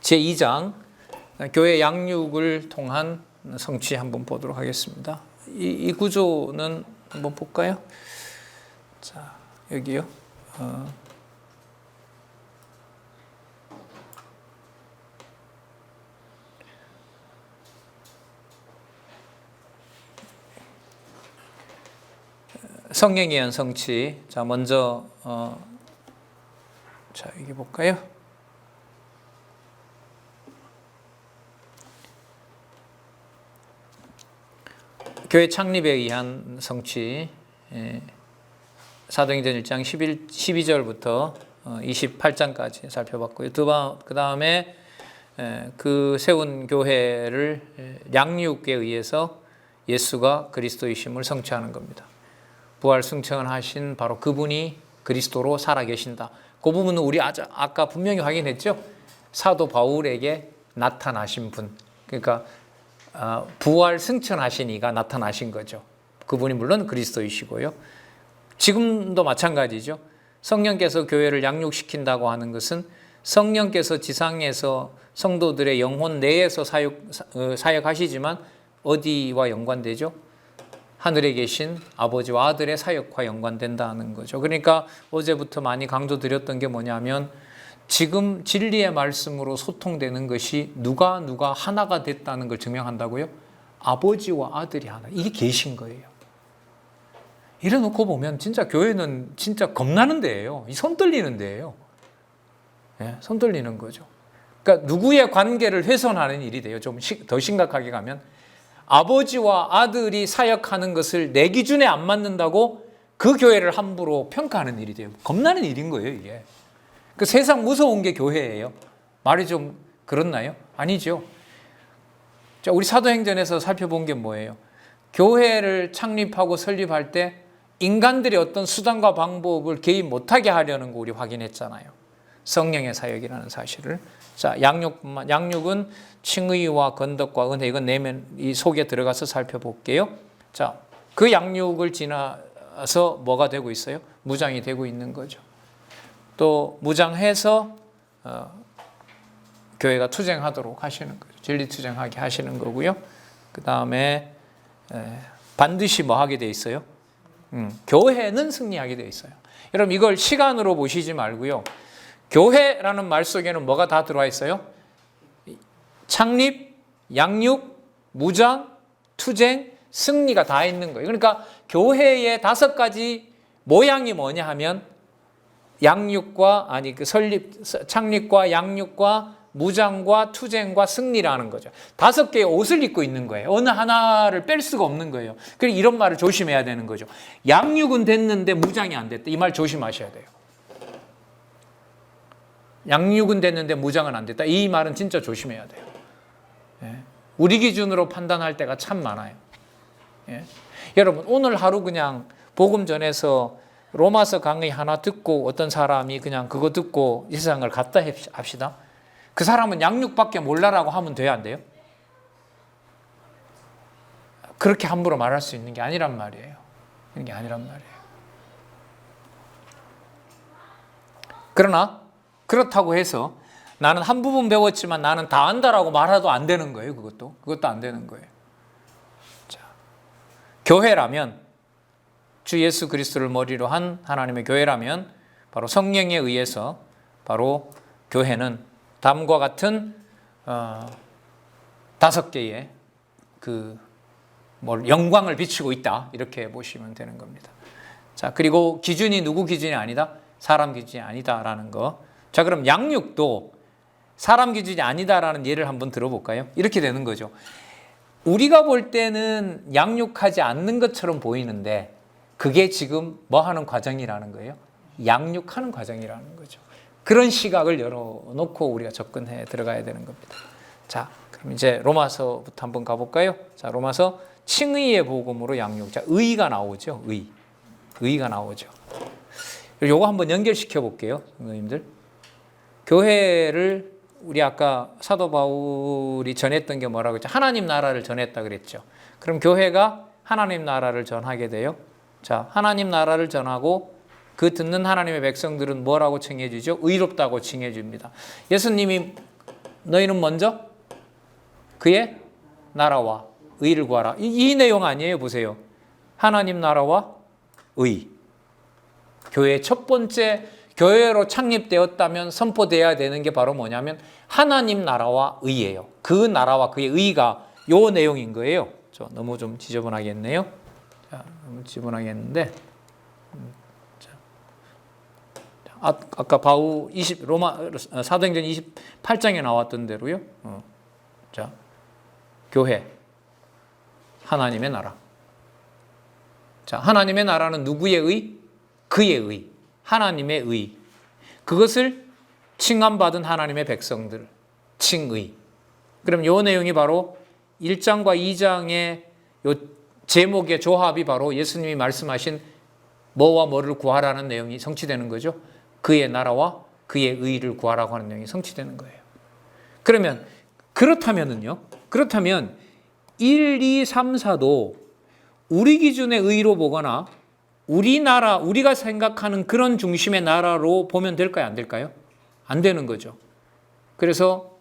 제2장 교회 양육을 통한 성취 한번 보도록 하겠습니다. 이 구조는 한번 볼까요? 자, 여기요. 성령의 연 성취. 자, 먼저 자, 여기 볼까요? 교회 창립에 의한 성취. 사도행전 1장 12절부터 28장까지 살펴봤고요. 그 다음에 그 세운 교회를 양육에 의해서 예수가 그리스도이심을 성취하는 겁니다. 부활 승천하신 바로 그분이 그리스도로 살아계신다. 그 부분은 우리 아까 분명히 확인했죠. 사도 바울에게 나타나신 분. 그러니까 부활 승천하신 이가 나타나신 거죠. 그분이 물론 그리스도이시고요. 지금도 마찬가지죠. 성령께서 교회를 양육시킨다고 하는 것은 성령께서 지상에서 성도들의 영혼 내에서 사역하시지만 어디와 연관되죠? 하늘에 계신 아버지와 아들의 사역과 연관된다는 거죠. 그러니까 어제부터 많이 강조드렸던 게 뭐냐면 지금 진리의 말씀으로 소통되는 것이 누가 하나가 됐다는 걸 증명한다고요? 아버지와 아들이 하나. 이게 계신 거예요. 이래놓고 보면 진짜 교회는 진짜 겁나는 데예요. 손 떨리는 데예요. 네, 손 떨리는 거죠. 그러니까 누구의 관계를 훼손하는 일이 돼요. 좀 더 심각하게 가면 아버지와 아들이 사역하는 것을 내 기준에 안 맞는다고 그 교회를 함부로 평가하는 일이 돼요. 겁나는 일인 거예요, 이게. 그 세상 무서운 게 교회예요. 말이 좀 그렇나요? 아니죠. 자, 우리 사도행전에서 살펴본 게 뭐예요? 교회를 창립하고 설립할 때 인간들의 어떤 수단과 방법을 개입 못하게 하려는 거 우리 확인했잖아요. 성령의 사역이라는 사실을. 자, 양육은 칭의와 건덕과 은혜, 이건 내면 이 속에 들어가서 살펴볼게요. 자, 그 양육을 지나서 뭐가 되고 있어요? 무장이 되고 있는 거죠. 또 무장해서 교회가 투쟁하도록 하시는 거죠. 진리 투쟁하게 하시는 거고요. 그 다음에 반드시 뭐 하게 돼 있어요? 교회는 승리하게 돼 있어요. 여러분 이걸 시간으로 보시지 말고요. 교회라는 말 속에는 뭐가 다 들어와 있어요? 창립, 양육, 무장, 투쟁, 승리가 다 있는 거예요. 그러니까 교회의 5가지 모양이 뭐냐 하면 창립과 양육과 무장과 투쟁과 승리라는 거죠. 5개의 옷을 입고 있는 거예요. 어느 하나를 뺄 수가 없는 거예요. 그래서 이런 말을 조심해야 되는 거죠. 양육은 됐는데 무장이 안 됐다. 이 말 조심하셔야 돼요. 양육은 됐는데 무장은 안 됐다. 이 말은 진짜 조심해야 돼요. 예. 우리 기준으로 판단할 때가 참 많아요. 예. 여러분 오늘 하루 그냥 복음 전해서 로마서 강의 하나 듣고 어떤 사람이 그냥 그거 듣고 이 세상을 갔다 합시다. 그 사람은 양육밖에 몰라라고 하면 돼요, 안 돼요? 그렇게 함부로 말할 수 있는 게 아니란 말이에요. 그런 게 아니란 말이에요. 그러나 그렇다고 해서 나는 한 부분 배웠지만 나는 다 안다라고 말해도 안 되는 거예요. 그것도 안 되는 거예요. 자, 교회라면 주 예수 그리스도를 머리로 한 하나님의 교회라면 바로 성령에 의해서 바로 교회는 다음과 같은 5개의 영광을 비추고 있다. 이렇게 보시면 되는 겁니다. 자, 그리고 기준이 누구 기준이 아니다? 사람 기준이 아니다라는 거. 자, 그럼 양육도 사람 기준이 아니다라는 예를 한번 들어볼까요? 이렇게 되는 거죠. 우리가 볼 때는 양육하지 않는 것처럼 보이는데 그게 지금 뭐 하는 과정이라는 거예요? 양육하는 과정이라는 거죠. 그런 시각을 열어놓고 우리가 접근해 들어가야 되는 겁니다. 자, 그럼 이제 로마서부터 한번 가볼까요? 자, 로마서 칭의의 복음으로 양육. 자, 의가 나오죠. 의가 나오죠. 요거 한번 연결시켜 볼게요, 선생님들. 교회를 우리 아까 사도 바울이 전했던 게 뭐라고 했죠? 하나님 나라를 전했다 그랬죠. 그럼 교회가 하나님 나라를 전하게 돼요. 자, 하나님 나라를 전하고 그 듣는 하나님의 백성들은 뭐라고 칭해 주죠? 의롭다고 칭해 줍니다. 예수님이 너희는 먼저 그의 나라와 의를 구하라. 이 내용 아니에요. 보세요. 하나님 나라와 의. 교회의 첫 번째 교회로 창립되었다면 선포되어야 되는 게 바로 뭐냐면 하나님 나라와 의예요. 그 나라와 그의 의가 요 내용인 거예요. 저 너무 좀 지저분하게 했네요. 자, 너무 지저분하게 했는데 아까 바울 로마 사도행전 28장에 나왔던 대로요. 자, 교회, 하나님의 나라. 자, 하나님의 나라는 누구의 의? 그의 의, 하나님의 의. 그것을 칭함받은 하나님의 백성들, 칭의. 그럼 요 내용이 바로 1장과 2장의 요 제목의 조합이 바로 예수님이 말씀하신 뭐와 뭐를 구하라는 내용이 성취되는 거죠. 그의 나라와 그의 의를 구하라고 하는 내용이 성취되는 거예요. 그러면 그렇다면 1, 2, 3, 4도 우리 기준의 의로 보거나 우리나라, 우리가 생각하는 그런 중심의 나라로 보면 될까요? 안 될까요? 안 되는 거죠. 그래서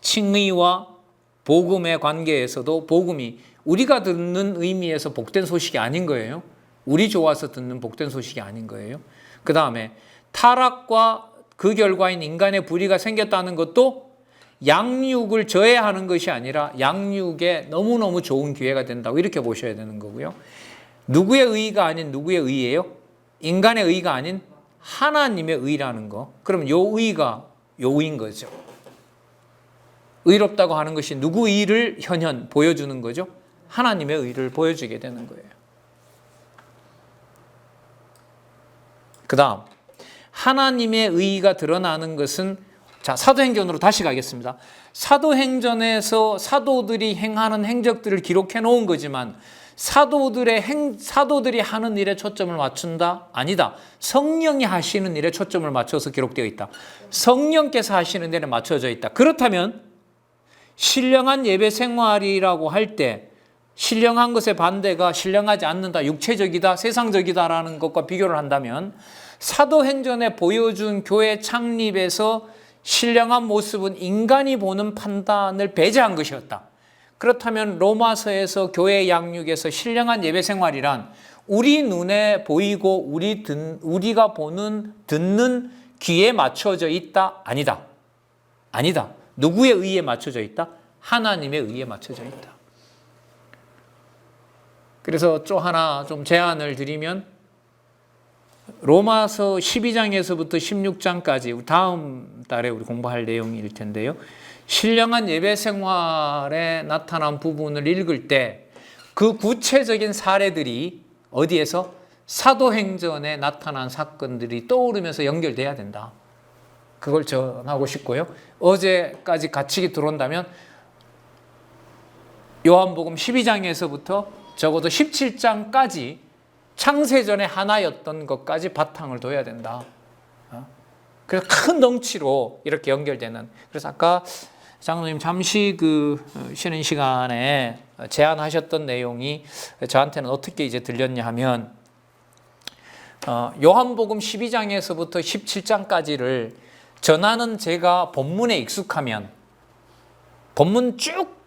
칭의와 복음의 관계에서도 복음이 우리가 듣는 의미에서 복된 소식이 아닌 거예요. 우리 좋아서 듣는 복된 소식이 아닌 거예요. 그 다음에 타락과 그 결과인 인간의 불의가 생겼다는 것도 양육을 저해하는 것이 아니라 양육에 너무너무 좋은 기회가 된다고 이렇게 보셔야 되는 거고요. 누구의 의가 아닌 누구의 의예요? 인간의 의가 아닌 하나님의 의라는 거. 그럼 요 의가 요 의인 거죠. 의롭다고 하는 것이 누구 의를 현현 보여주는 거죠? 하나님의 의를 보여주게 되는 거예요. 그 다음 하나님의 의가 드러나는 것은 자, 사도행전으로 다시 가겠습니다. 사도행전에서 사도들이 행하는 행적들을 기록해 놓은 거지만 사도들이 하는 일에 초점을 맞춘다? 아니다. 성령이 하시는 일에 초점을 맞춰서 기록되어 있다. 성령께서 하시는 일에 맞춰져 있다. 그렇다면 신령한 예배 생활이라고 할 때 신령한 것의 반대가 신령하지 않는다, 육체적이다, 세상적이다라는 것과 비교를 한다면 사도행전에 보여준 교회 창립에서 신령한 모습은 인간이 보는 판단을 배제한 것이었다. 그렇다면 로마서에서 교회 양육에서 신령한 예배 생활이란 우리 눈에 보이고 우리가 보는 듣는 귀에 맞춰져 있다? 아니다. 아니다. 누구의 의에 맞춰져 있다? 하나님의 의에 맞춰져 있다. 그래서 또 하나 좀 제안을 드리면 로마서 12장에서부터 16장까지 다음 달에 우리 공부할 내용일 텐데요. 신령한 예배 생활에 나타난 부분을 읽을 때 그 구체적인 사례들이 어디에서? 사도행전에 나타난 사건들이 떠오르면서 연결돼야 된다. 그걸 전하고 싶고요. 어제까지 같이 들어온다면 요한복음 12장에서부터 적어도 17장까지 창세전의 하나였던 것까지 바탕을 둬야 된다. 그래서 큰 덩치로 이렇게 연결되는. 그래서 아까 장로님 잠시 쉬는 시간에 제안하셨던 내용이 저한테는 어떻게 이제 들렸냐 하면 요한복음 12장에서부터 17장까지를 전하는 제가 본문에 익숙하면 본문 쭉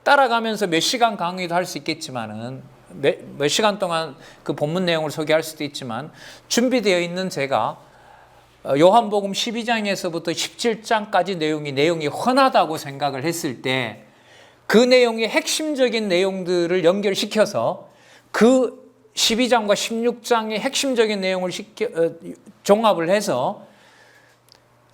따라가면서 몇 시간 강의도 할 수 있겠지만은 몇 시간 동안 그 본문 내용을 소개할 수도 있지만 준비되어 있는 제가 요한복음 12장에서부터 17장까지 내용이 훤하다고 생각을 했을 때 그 내용의 핵심적인 내용들을 연결시켜서 그 12장과 16장의 핵심적인 내용을 종합을 해서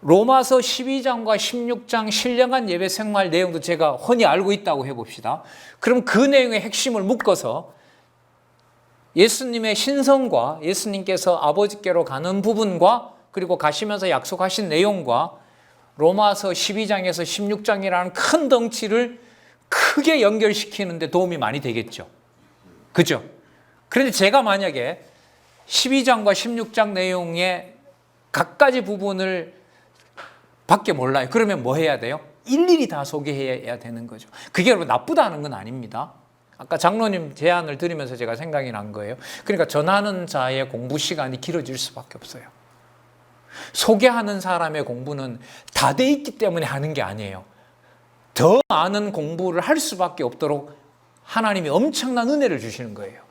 로마서 12장과 16장 신령한 예배 생활 내용도 제가 훤히 알고 있다고 해봅시다. 그럼 그 내용의 핵심을 묶어서 예수님의 신성과 예수님께서 아버지께로 가는 부분과 그리고 가시면서 약속하신 내용과 로마서 12장에서 16장이라는 큰 덩치를 크게 연결시키는데 도움이 많이 되겠죠. 그죠? 그런데 제가 만약에 12장과 16장 내용의 각가지 부분을 밖에 몰라요. 그러면 뭐 해야 돼요? 일일이 다 소개해야 되는 거죠. 그게 여러분 나쁘다는 건 아닙니다. 아까 장로님 제안을 들으면서 제가 생각이 난 거예요. 그러니까 전하는 자의 공부 시간이 길어질 수밖에 없어요. 소개하는 사람의 공부는 다 돼 있기 때문에 하는 게 아니에요. 더 많은 공부를 할 수밖에 없도록 하나님이 엄청난 은혜를 주시는 거예요.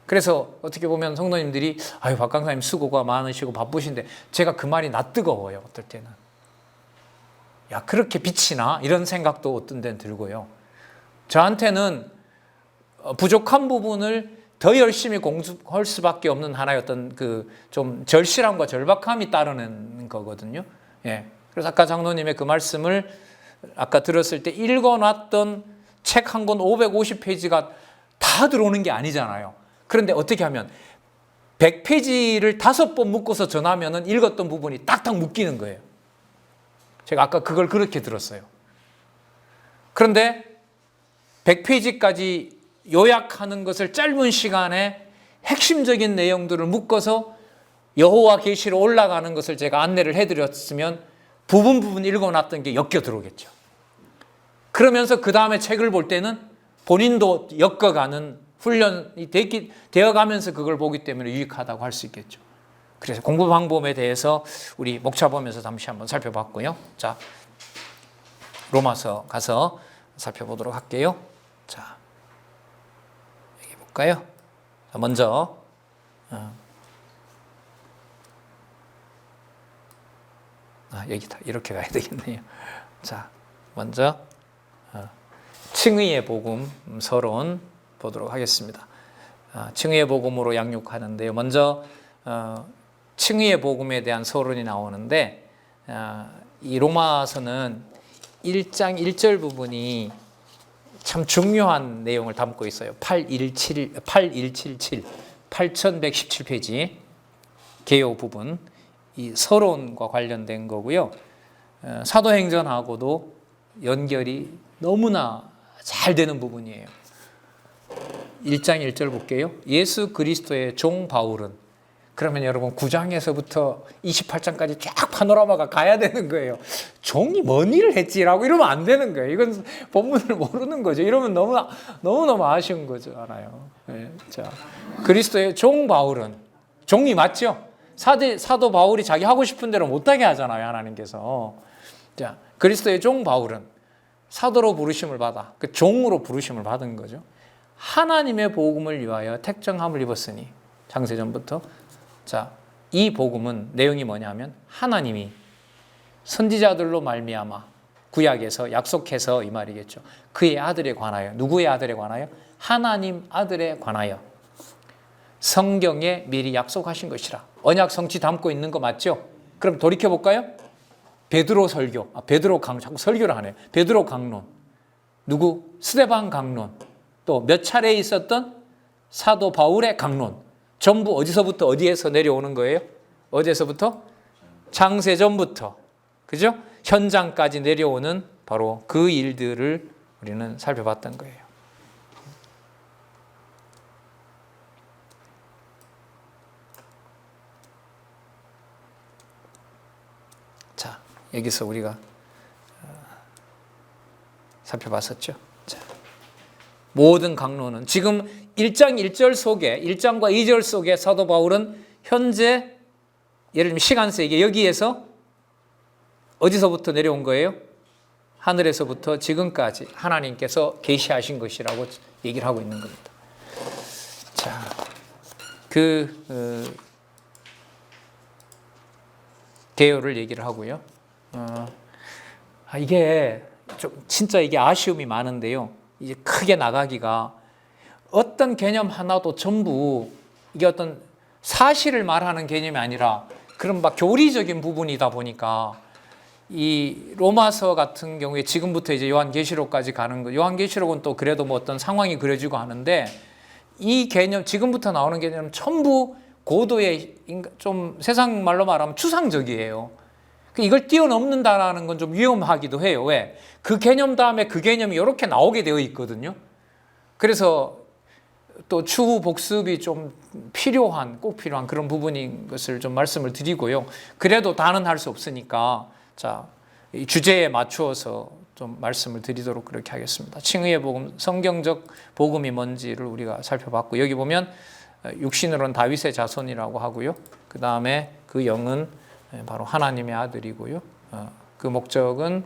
그래서 어떻게 보면 성도님들이 아유 박 강사님 수고가 많으시고 바쁘신데 제가 그 말이 낯뜨거워요. 어떨 때는. 야 그렇게 비치나? 이런 생각도 어떤 데는 들고요. 저한테는 부족한 부분을 더 열심히 공부할 수밖에 없는 하나의 어떤 그 좀 절실함과 절박함이 따르는 거거든요. 예. 그래서 아까 장로님의 그 말씀을 아까 들었을 때 읽어놨던 책 한 권 550페이지가 다 들어오는 게 아니잖아요. 그런데 어떻게 하면 100페이지를 5번 묶어서 전하면은 읽었던 부분이 딱딱 묶이는 거예요. 제가 아까 그걸 그렇게 들었어요. 그런데 100페이지까지 요약하는 것을 짧은 시간에 핵심적인 내용들을 묶어서 여호와 계시로 올라가는 것을 제가 안내를 해드렸으면 부분 읽어놨던 게 엮여 들어오겠죠. 그러면서 그 다음에 책을 볼 때는 본인도 엮어가는 훈련이 되어가면서 그걸 보기 때문에 유익하다고 할 수 있겠죠. 그래서 공부 방법에 대해서 우리 목차 보면서 잠시 한번 살펴봤고요. 자, 로마서 가서 살펴보도록 할게요. 자, 여기 볼까요? 자, 먼저 여기다 이렇게 가야 되겠네요. 자, 먼저 칭의의 복음 서론 보도록 하겠습니다. 칭의의 복음으로 양육하는데요. 먼저 칭의의 복음에 대한 서론이 나오는데 이 로마서는 1장 1절 부분이 참 중요한 내용을 담고 있어요. 8117페이지 개요 부분 이 서론과 관련된 거고요. 사도행전하고도 연결이 너무나 잘 되는 부분이에요. 1장 1절 볼게요. 예수 그리스도의 종 바울은 그러면 여러분 9장에서부터 28장까지 쫙 파노라마가 가야 되는 거예요. 종이 뭔 일을 했지라고 이러면 안 되는 거예요. 이건 본문을 모르는 거죠. 이러면 너무너무 아쉬운 거죠. 알아요. 네, 자, 그리스도의 종 바울은 종이 맞죠? 사도 바울이 자기 하고 싶은 대로 못하게 하잖아요. 하나님께서. 자, 그리스도의 종 바울은 사도로 부르심을 받아 그 종으로 부르심을 받은 거죠. 하나님의 복음을 위하여 택정함을 입었으니 창세전부터. 자, 이 복음은 내용이 뭐냐면 하나님이 선지자들로 말미암아 구약에서 약속해서 이 말이겠죠. 그의 아들에 관하여 누구의 아들에 관하여? 하나님 아들에 관하여 성경에 미리 약속하신 것이라. 언약 성취 담고 있는 거 맞죠? 그럼 돌이켜 볼까요? 베드로 설교, 베드로 강론, 자꾸 설교를 하네요. 베드로 강론, 누구? 스데반 강론, 또 몇 차례 있었던 사도 바울의 강론, 전부 어디서부터 어디에서 내려오는 거예요? 어디에서부터? 창세전부터, 그죠? 현장까지 내려오는 바로 그 일들을 우리는 살펴봤던 거예요. 자, 여기서 우리가 살펴봤었죠. 자, 모든 강론은 지금 1장 1절 속에 1장과 2절 속에 사도 바울은 현재 예를 들면 시간세계 여기에서 어디서부터 내려온 거예요? 하늘에서부터 지금까지 하나님께서 계시하신 것이라고 얘기를 하고 있는 겁니다. 자, 개요를 얘기를 하고요. 이게 좀 진짜 이게 아쉬움이 많은데요. 이제 크게 나가기가 어떤 개념 하나도 전부 이게 어떤 사실을 말하는 개념이 아니라 그런 막 교리적인 부분이다 보니까 이 로마서 같은 경우에 지금부터 이제 요한계시록까지 가는 거, 요한계시록은 또 그래도 뭐 어떤 상황이 그려지고 하는데 이 개념 지금부터 나오는 개념은 전부 고도의 좀 세상 말로 말하면 추상적이에요. 이걸 뛰어넘는다라는 건 좀 위험하기도 해요. 왜? 그 개념 다음에 그 개념이 이렇게 나오게 되어 있거든요. 그래서 또 추후 복습이 좀 꼭 필요한 그런 부분인 것을 좀 말씀을 드리고요. 그래도 다는 할 수 없으니까 자, 이 주제에 맞추어서 좀 말씀을 드리도록 그렇게 하겠습니다. 칭의의 복음, 성경적 복음이 뭔지를 우리가 살펴봤고 여기 보면 육신으로는 다윗의 자손이라고 하고요. 그 다음에 그 영은 바로 하나님의 아들이고요. 그 목적은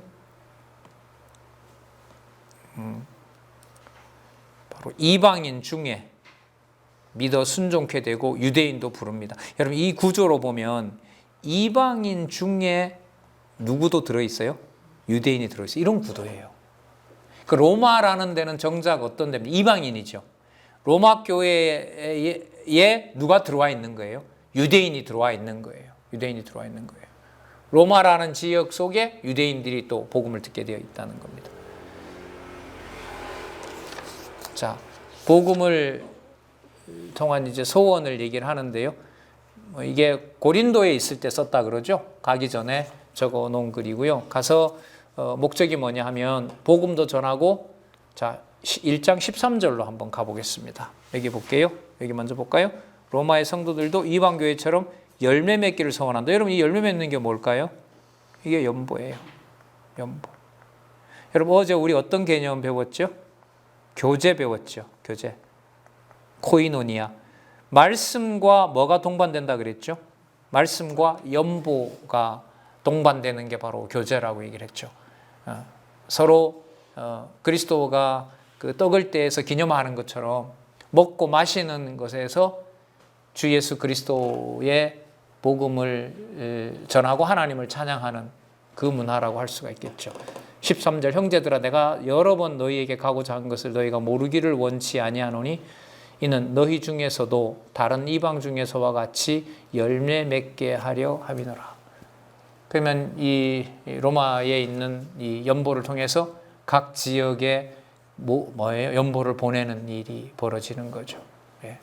바로 이방인 중에 믿어 순종케 되고 유대인도 부릅니다. 여러분 이 구조로 보면 이방인 중에 누구도 들어있어요? 유대인이 들어있어요. 이런 구도예요. 그 로마라는 데는 정작 어떤 데입니까? 이방인이죠. 로마 교회에 누가 들어와 있는 거예요? 유대인이 들어와 있는 거예요. 유대인이 들어와 있는 거예요. 로마라는 지역 속에 유대인들이 또 복음을 듣게 되어 있다는 겁니다. 자, 복음을 통한 이제 소원을 얘기를 하는데요. 이게 고린도에 있을 때 썼다 그러죠. 가기 전에 적어 놓은 글이고요. 가서 목적이 뭐냐 하면 복음도 전하고, 자 1장 13절로 한번 가보겠습니다. 여기 볼게요. 여기 먼저 볼까요? 로마의 성도들도 이방 교회처럼 열매 맺기를 소원한다. 여러분 이 열매 맺는 게 뭘까요? 이게 연보예요. 연보. 여러분 어제 우리 어떤 개념 배웠죠? 교제 배웠죠. 교제. 코이노니아. 말씀과 뭐가 동반된다 그랬죠? 말씀과 연보가 동반되는 게 바로 교제라고 얘기를 했죠. 서로 그리스도가 그 떡을 떼서 기념하는 것처럼 먹고 마시는 것에서 주 예수 그리스도의 복음을 전하고 하나님을 찬양하는 그 문화라고 할 수가 있겠죠. 13절 형제들아 내가 여러 번 너희에게 가고자 한 것을 너희가 모르기를 원치 아니하노니 이는 너희 중에서도 다른 이방 중에서와 같이 열매 맺게 하려 함이노라. 그러면 이 로마에 있는 이 연보를 통해서 각 지역에 뭐예요? 연보를 보내는 일이 벌어지는 거죠. 예.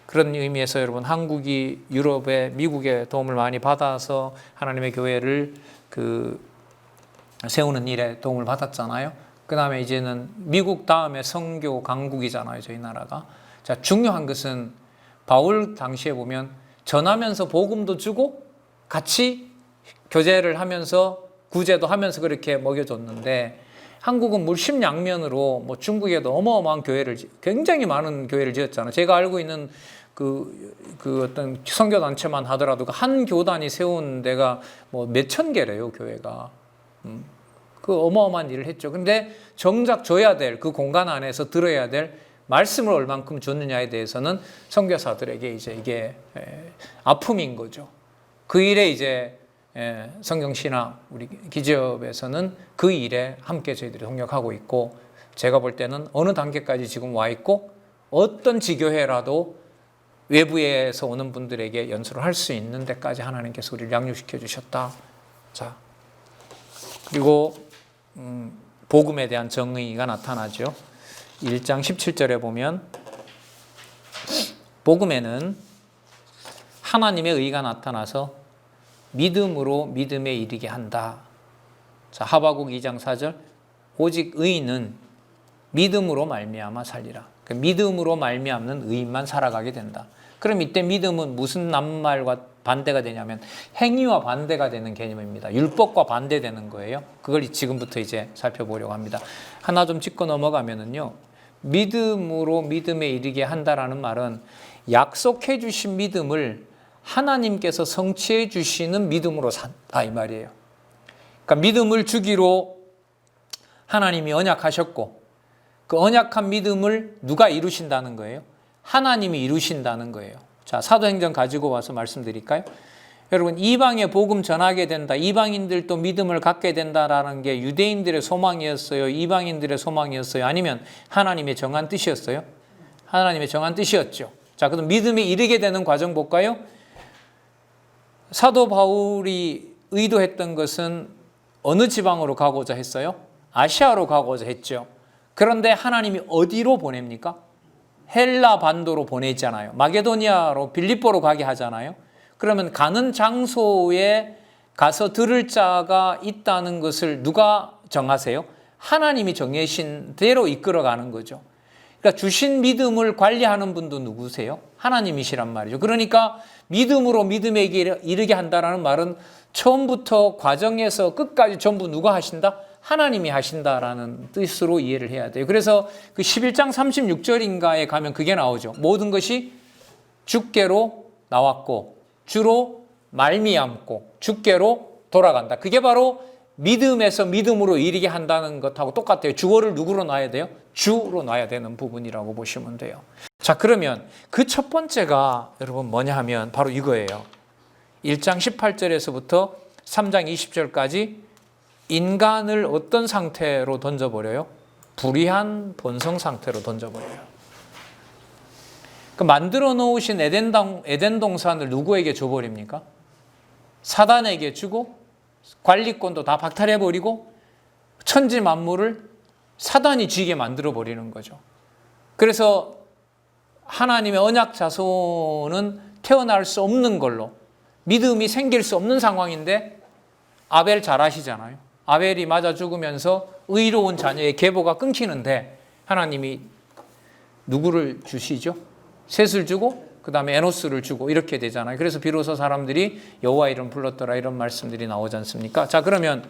그런 의미에서 여러분 한국이 유럽에 미국의 도움을 많이 받아서 하나님의 교회를 세우는 일에 도움을 받았잖아요. 그 다음에 이제는 미국 다음에 선교 강국이잖아요. 저희 나라가. 자, 중요한 것은 바울 당시에 보면 전하면서 복음도 주고 같이 교제를 하면서 구제도 하면서 그렇게 먹여줬는데 한국은 물심양면으로 뭐 중국에도 어마어마한 교회를 굉장히 많은 교회를 지었잖아요. 제가 알고 있는 그 어떤 선교 단체만 하더라도 한 교단이 세운 데가 뭐 몇천 개래요, 교회가. 그 어마어마한 일을 했죠. 근데 정작 줘야 될 그 공간 안에서 들어야 될 말씀을 얼만큼 줬느냐에 대해서는 선교사들에게 이제 이게 아픔인 거죠. 그 일에 이제 성경신학 우리 기지업에서는 그 일에 함께 저희들이 동력하고 있고, 제가 볼 때는 어느 단계까지 지금 와 있고 어떤 지교회라도 외부에서 오는 분들에게 연수를 할 수 있는 데까지 하나님께서 우리를 양육시켜 주셨다. 자, 그리고 복음에 대한 정의가 나타나죠. 1장 17절에 보면 복음에는 하나님의 의가 나타나서 믿음으로 믿음에 이르게 한다. 자, 하바국 2장 4절 오직 의인은 믿음으로 말미암아 살리라. 그러니까 믿음으로 말미암는 의인만 살아가게 된다. 그럼 이때 믿음은 무슨 낱말과 반대가 되냐면 행위와 반대가 되는 개념입니다. 율법과 반대되는 거예요. 그걸 지금부터 이제 살펴보려고 합니다. 하나 좀 짚고 넘어가면은요. 믿음으로 믿음에 이르게 한다라는 말은 약속해 주신 믿음을 하나님께서 성취해 주시는 믿음으로 산다 이 말이에요. 그러니까 믿음을 주기로 하나님이 언약하셨고 그 언약한 믿음을 누가 이루신다는 거예요? 하나님이 이루신다는 거예요. 자, 사도행전 가지고 와서 말씀드릴까요? 여러분 이방에 복음 전하게 된다. 이방인들도 믿음을 갖게 된다라는 게 유대인들의 소망이었어요? 이방인들의 소망이었어요? 아니면 하나님의 정한 뜻이었어요? 하나님의 정한 뜻이었죠. 자, 그럼 믿음에 이르게 되는 과정 볼까요? 사도 바울이 의도했던 것은 어느 지방으로 가고자 했어요? 아시아로 가고자 했죠. 그런데 하나님이 어디로 보냅니까? 헬라 반도로 보내잖아요. 마게도니아로 빌립보로 가게 하잖아요. 그러면 가는 장소에 가서 들을 자가 있다는 것을 누가 정하세요? 하나님이 정해신 대로 이끌어가는 거죠. 그러니까 주신 믿음을 관리하는 분도 누구세요? 하나님이시란 말이죠. 그러니까 믿음으로 믿음에 이르게 한다는 말은 처음부터 과정에서 끝까지 전부 누가 하신다? 하나님이 하신다라는 뜻으로 이해를 해야 돼요. 그래서 그 11장 36절인가에 가면 그게 나오죠. 모든 것이 주께로 나왔고 주로 말미암고 주께로 돌아간다. 그게 바로 믿음에서 믿음으로 이르게 한다는 것하고 똑같아요. 주어를 누구로 놔야 돼요? 주로 놔야 되는 부분이라고 보시면 돼요. 자, 그러면 그 첫 번째가 여러분 뭐냐 하면 바로 이거예요. 1장 18절에서부터 3장 20절까지 인간을 어떤 상태로 던져버려요? 불의한 본성 상태로 던져버려요. 그 만들어 놓으신 에덴 동산을 누구에게 줘버립니까? 사단에게 주고 관리권도 다 박탈해버리고 천지 만물을 사단이 쥐게 만들어버리는 거죠. 그래서 하나님의 언약 자손은 태어날 수 없는 걸로 믿음이 생길 수 없는 상황인데 아벨 잘 아시잖아요. 아벨이 맞아 죽으면서 의로운 자녀의 계보가 끊기는데 하나님이 누구를 주시죠? 셋을 주고 그 다음에 에노스를 주고 이렇게 되잖아요. 그래서 비로소 사람들이 여호와 이름 불렀더라 이런 말씀들이 나오지 않습니까? 자, 그러면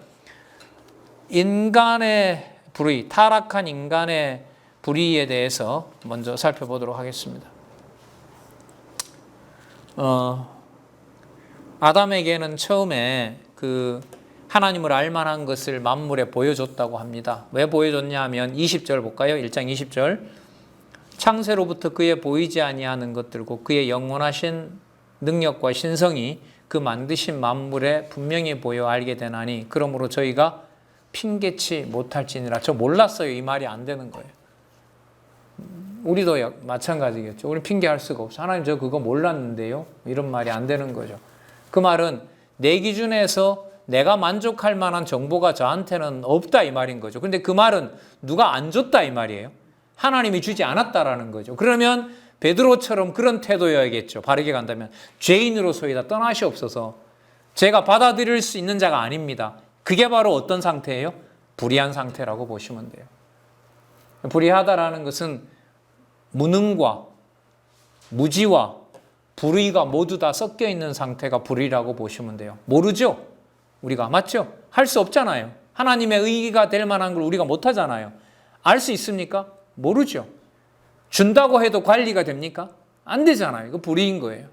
인간의 불의, 타락한 인간의 불의에 대해서 먼저 살펴보도록 하겠습니다. 아담에게는 처음에 그 하나님을 알만한 것을 만물에 보여줬다고 합니다. 왜 보여줬냐 하면 20절 볼까요? 1장 20절. 창세로부터 그의 보이지 아니하는 것들고 그의 영원하신 능력과 신성이 그 만드신 만물에 분명히 보여 알게 되나니 그러므로 저희가 핑계치 못할지니라. 저 몰랐어요. 이 말이 안 되는 거예요. 우리도 마찬가지겠죠. 우리 핑계할 수가 없어. 하나님 저 그거 몰랐는데요. 이런 말이 안 되는 거죠. 그 말은 내 기준에서 내가 만족할 만한 정보가 저한테는 없다 이 말인 거죠. 근데 그 말은 누가 안 줬다 이 말이에요. 하나님이 주지 않았다라는 거죠. 그러면 베드로처럼 그런 태도여야겠죠. 바르게 간다면 죄인으로서이다 떠나시옵소서. 제가 받아들일 수 있는 자가 아닙니다. 그게 바로 어떤 상태예요? 불의한 상태라고 보시면 돼요. 불의하다라는 것은 무능과 무지와 불의가 모두 다 섞여 있는 상태가 불의라고 보시면 돼요. 모르죠? 우리가 맞죠? 할 수 없잖아요. 하나님의 의가 될 만한 걸 우리가 못 하잖아요. 알 수 있습니까? 모르죠. 준다고 해도 관리가 됩니까? 안 되잖아요. 이거 불의인 거예요.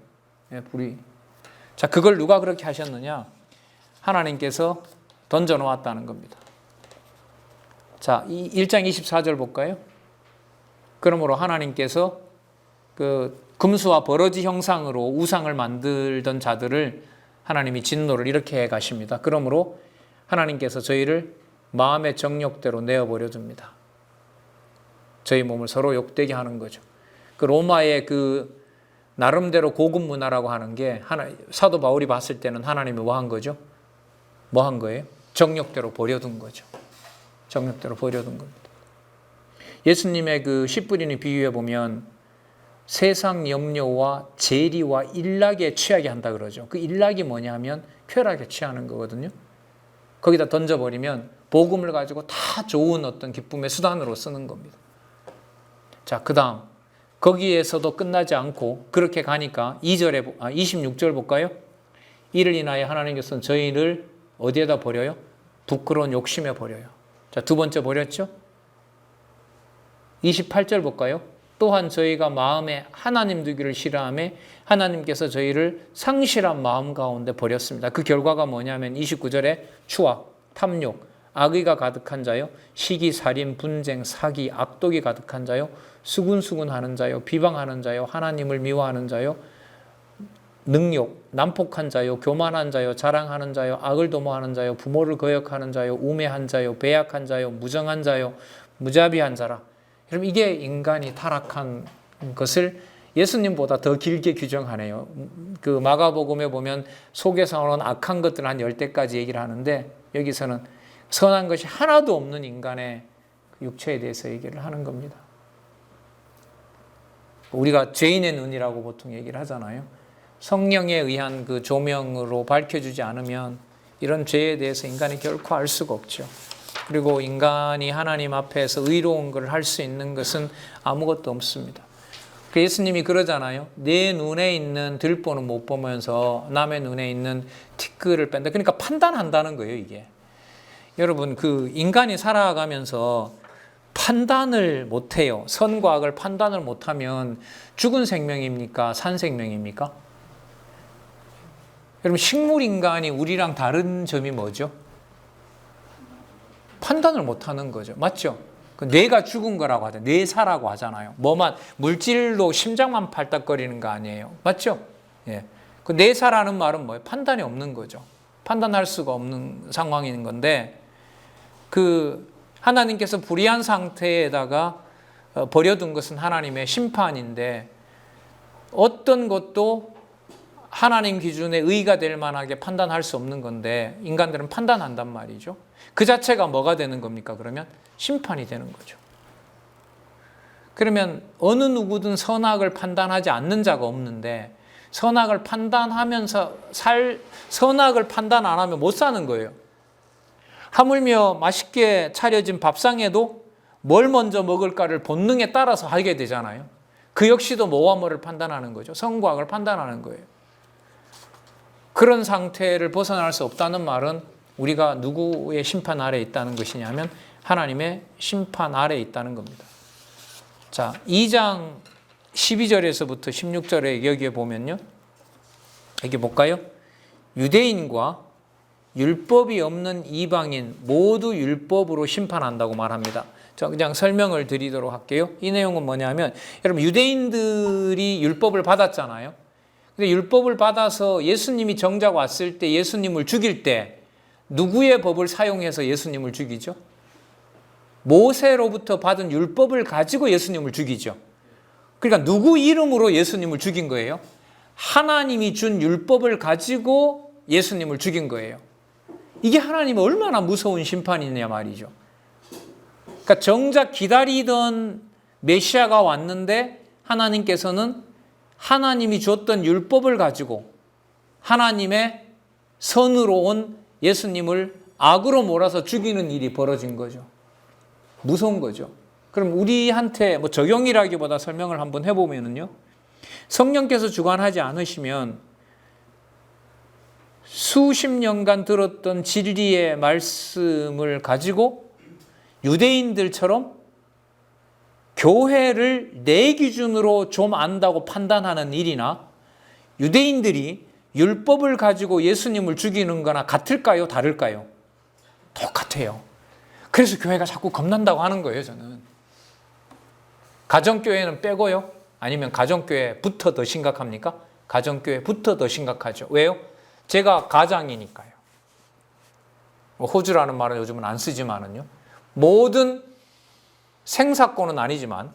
예, 불의. 자, 그걸 누가 그렇게 하셨느냐? 하나님께서 던져 놓았다는 겁니다. 자, 1장 24절 볼까요? 그러므로 하나님께서 그 금수와 버러지 형상으로 우상을 만들던 자들을 하나님이 진노를 이렇게 해 가십니다. 그러므로 하나님께서 저희를 마음의 정욕대로 내어버려 둡니다. 저희 몸을 서로 욕되게 하는 거죠. 그 로마의 그 나름대로 고급 문화라고 하는 게 사도 바울이 봤을 때는 하나님이 뭐 한 거죠? 뭐 한 거예요? 정욕대로 버려둔 거죠. 정욕대로 버려둔 겁니다. 예수님의 그 씨 뿌리는 비유에 보면 세상 염려와 재리와 일락에 취하게 한다 그러죠. 그 일락이 뭐냐 하면 쾌락에 취하는 거거든요. 거기다 던져버리면 복음을 가지고 다 좋은 어떤 기쁨의 수단으로 쓰는 겁니다. 자, 그 다음 거기에서도 끝나지 않고 그렇게 가니까 26절 볼까요? 이를 인하여 하나님께서는 저희를 어디에다 버려요? 부끄러운 욕심에 버려요. 자, 두 번째 버렸죠? 28절 볼까요? 또한 저희가 마음에 하나님 두기를 싫어하며 하나님께서 저희를 상실한 마음 가운데 버렸습니다. 그 결과가 뭐냐면 29절에 추악, 탐욕, 악의가 가득한 자요, 시기, 살인, 분쟁, 사기, 악독이 가득한 자요, 수군수군하는 자요, 비방하는 자요, 하나님을 미워하는 자요, 능욕, 난폭한 자요, 교만한 자요, 자랑하는 자요, 악을 도모하는 자요, 부모를 거역하는 자요, 우매한 자요, 배약한 자요, 무정한 자요, 무자비한 자라. 여러분 이게 인간이 타락한 것을 예수님보다 더 길게 규정하네요. 그 마가복음에 보면 속에서 나오는 악한 것들 한 10대까지 얘기를 하는데 여기서는 선한 것이 하나도 없는 인간의 육체에 대해서 얘기를 하는 겁니다. 우리가 죄인의 눈이라고 보통 얘기를 하잖아요. 성령에 의한 그 조명으로 밝혀주지 않으면 이런 죄에 대해서 인간이 결코 알 수가 없죠. 그리고 인간이 하나님 앞에서 의로운 걸 할 수 있는 것은 아무것도 없습니다. 예수님이 그러잖아요. 내 눈에 있는 들보는 못 보면서 남의 눈에 있는 티끌을 뺀다. 그러니까 판단한다는 거예요, 이게. 여러분, 그 인간이 살아가면서 판단을 못해요. 선과 악을 판단을 못하면 죽은 생명입니까? 산 생명입니까? 여러분, 식물 인간이 우리랑 다른 점이 뭐죠? 판단을 못하는 거죠. 맞죠? 그 뇌가 죽은 거라고 하잖아요. 뇌사라고 하잖아요. 뭐만 물질로 심장만 팔딱거리는 거 아니에요. 맞죠? 예. 그 뇌사라는 말은 뭐예요? 판단이 없는 거죠. 판단할 수가 없는 상황인 건데, 그 하나님께서 불의한 상태에다가 버려둔 것은 하나님의 심판인데, 어떤 것도 하나님 기준에 의가 될 만하게 판단할 수 없는 건데 인간들은 판단한단 말이죠. 그 자체가 뭐가 되는 겁니까? 그러면 심판이 되는 거죠. 그러면 어느 누구든 선악을 판단하지 않는 자가 없는데, 선악을 판단하면서 선악을 판단 안 하면 못 사는 거예요. 하물며 맛있게 차려진 밥상에도 뭘 먼저 먹을까를 본능에 따라서 하게 되잖아요. 그 역시도 뭐와 뭐를 판단하는 거죠. 선과 악을 판단하는 거예요. 그런 상태를 벗어날 수 없다는 말은 우리가 누구의 심판 아래에 있다는 것이냐면 하나님의 심판 아래에 있다는 겁니다. 자, 2장 12절에서부터 16절에 여기에 보면요. 여기 볼까요? 유대인과 율법이 없는 이방인 모두 율법으로 심판한다고 말합니다. 자, 그냥 설명을 드리도록 할게요. 이 내용은 뭐냐면, 여러분, 유대인들이 율법을 받았잖아요. 근데 율법을 받아서 예수님이 정작 왔을 때 예수님을 죽일 때 누구의 법을 사용해서 예수님을 죽이죠? 모세로부터 받은 율법을 가지고 예수님을 죽이죠. 그러니까 누구 이름으로 예수님을 죽인 거예요? 하나님이 준 율법을 가지고 예수님을 죽인 거예요. 이게 하나님이 얼마나 무서운 심판이냐 말이죠. 그러니까 정작 기다리던 메시아가 왔는데 하나님께서는 하나님이 줬던 율법을 가지고 하나님의 선으로 온 예수님을 악으로 몰아서 죽이는 일이 벌어진 거죠. 무서운 거죠. 그럼 우리한테 뭐 적용이라기보다 설명을 한번 해보면요. 성령께서 주관하지 않으시면 수십 년간 들었던 진리의 말씀을 가지고 유대인들처럼 교회를 내 기준으로 좀 안다고 판단하는 일이나, 유대인들이 율법을 가지고 예수님을 죽이는 거나 같을까요? 다를까요? 똑같아요. 그래서 교회가 자꾸 겁난다고 하는 거예요, 저는. 가정교회는 빼고요? 아니면 가정교회부터 더 심각합니까? 가정교회부터 더 심각하죠. 왜요? 제가 가장이니까요. 호주라는 말은 요즘은 안 쓰지만은요. 모든 생사권은 아니지만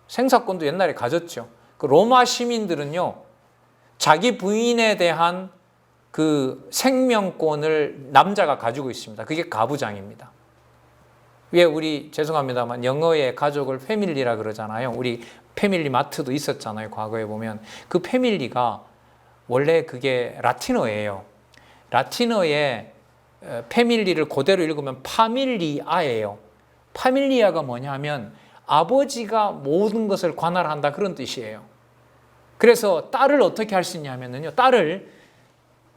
생사권도 옛날에 가졌죠. 그 로마 시민들은요, 자기 부인에 대한 그 생명권을 남자가 가지고 있습니다. 그게 가부장입니다. 왜 우리 죄송합니다만 영어의 가족을 패밀리라 그러잖아요. 우리 패밀리 마트도 있었잖아요. 과거에 보면 그 패밀리가 원래 그게 라틴어예요. 라틴어에 패밀리를 그대로 읽으면 파밀리아예요. 파밀리아가 뭐냐면 아버지가 모든 것을 관할한다, 그런 뜻이에요. 그래서 딸을 어떻게 할 수 있냐면요, 딸을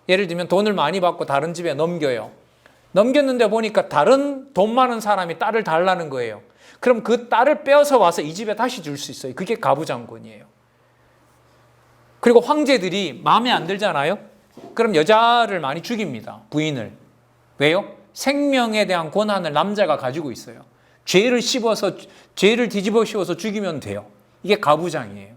예를 들면 돈을 많이 받고 다른 집에 넘겨요. 넘겼는데 보니까 다른 돈 많은 사람이 딸을 달라는 거예요. 그럼 그 딸을 빼어서 와서 이 집에 다시 줄 수 있어요. 그게 가부장권이에요. 그리고 황제들이 마음에 안 들잖아요. 그럼 여자를 많이 죽입니다. 부인을. 왜요? 생명에 대한 권한을 남자가 가지고 있어요. 죄를 뒤집어 씌워서 죽이면 돼요. 이게 가부장이에요.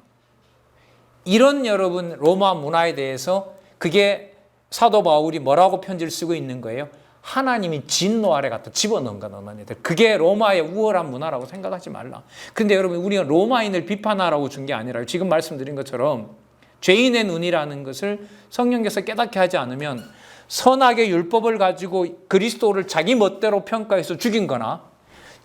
이런 여러분 로마 문화에 대해서 그게 사도 바울이 뭐라고 편지를 쓰고 있는 거예요? 하나님이 진노 아래 갖다 집어넣은 거야, 너는 애들. 그게 로마의 우월한 문화라고 생각하지 말라. 근데 여러분, 우리가 로마인을 비판하라고 준 게 아니라 지금 말씀드린 것처럼 죄인의 눈이라는 것을 성령께서 깨닫게 하지 않으면 선악의 율법을 가지고 그리스도를 자기 멋대로 평가해서 죽인 거나,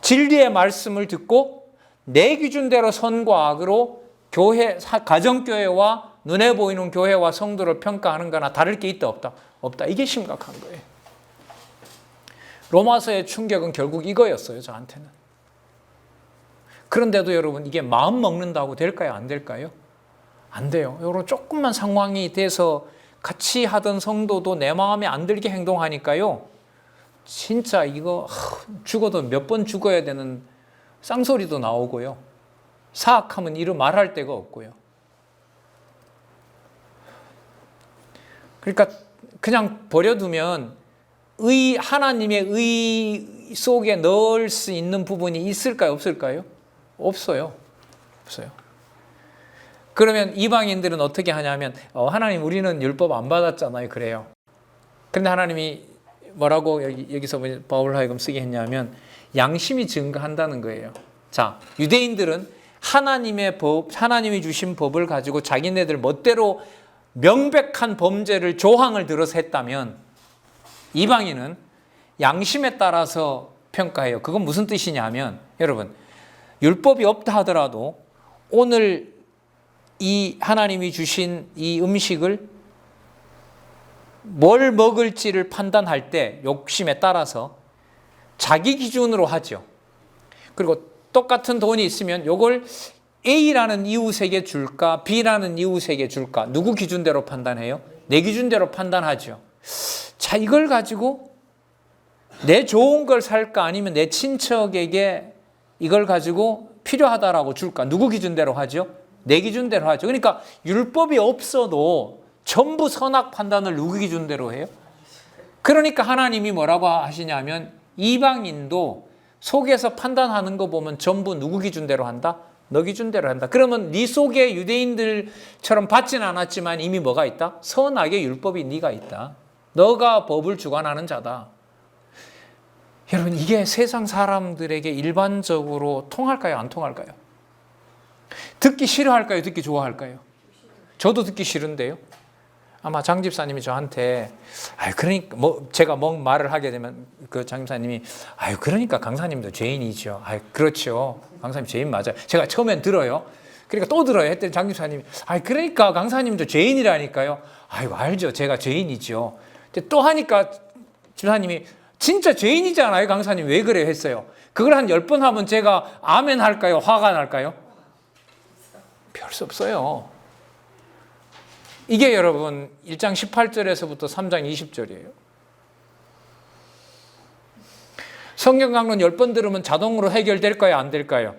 진리의 말씀을 듣고 내 기준대로 선과 악으로 교회, 가정교회와 눈에 보이는 교회와 성도를 평가하는 거나 다를 게 있다 없다? 없다. 이게 심각한 거예요. 로마서의 충격은 결국 이거였어요, 저한테는. 그런데도 여러분, 이게 마음 먹는다고 될까요? 안 될까요? 안 돼요. 여러분, 조금만 상황이 돼서 같이 하던 성도도 내 마음에 안 들게 행동하니까요, 진짜 이거 죽어도 몇 번 죽어야 되는 쌍소리도 나오고요, 사악하면 이루 말할 데가 없고요. 그러니까 그냥 버려두면 하나님의 의 속에 넣을 수 있는 부분이 있을까요? 없을까요? 없어요. 없어요. 그러면 이방인들은 어떻게 하냐면 하나님 우리는 율법 안 받았잖아요. 그래요. 그런데 하나님이 뭐라고 여기서 바울 하여금 쓰게 했냐면 양심이 증거한다는 거예요. 자, 유대인들은 하나님의 법, 하나님이 주신 법을 가지고 자기네들 멋대로 명백한 범죄를 조항을 들어서 했다면 이방인은 양심에 따라서 평가해요. 그건 무슨 뜻이냐면 여러분 율법이 없다 하더라도 오늘 이 하나님이 주신 이 음식을 뭘 먹을지를 판단할 때 욕심에 따라서 자기 기준으로 하죠. 그리고 똑같은 돈이 있으면 이걸 A라는 이웃에게 줄까 B라는 이웃에게 줄까 누구 기준대로 판단해요? 내 기준대로 판단하죠. 자, 이걸 가지고 내 좋은 걸 살까 아니면 내 친척에게 이걸 가지고 필요하다라고 줄까 누구 기준대로 하죠? 내 기준대로 하죠. 그러니까 율법이 없어도 전부 선악 판단을 누구 기준대로 해요? 그러니까 하나님이 뭐라고 하시냐면 이방인도 속에서 판단하는 거 보면 전부 누구 기준대로 한다? 너 기준대로 한다. 그러면 네 속에 유대인들처럼 받지는 않았지만 이미 뭐가 있다? 선악의 율법이 네가 있다. 너가 법을 주관하는 자다. 여러분 이게 세상 사람들에게 일반적으로 통할까요? 안 통할까요? 듣기 싫어할까요? 듣기 좋아할까요? 저도 듣기 싫은데요. 아마 장 집사님이 저한테 그러니까 제가 말을 하게 되면 그 장 집사님이 그러니까 강사님도 죄인이죠. 그렇죠. 강사님 죄인 맞아요. 제가 처음엔 들어요. 그러니까 또 들어요. 했더니 장 집사님이 그러니까 강사님도 죄인이라니까요. 알죠. 제가 죄인이죠. 또 하니까 집사님이 진짜 죄인이잖아요. 강사님 왜 그래요? 했어요. 그걸 한 10번 하면 제가 아멘 할까요? 화가 날까요? 별 수 없어요. 이게 여러분 1장 18절에서부터 3장 20절이에요. 성경 강론 10번 들으면 자동으로 해결될까요? 안 될까요?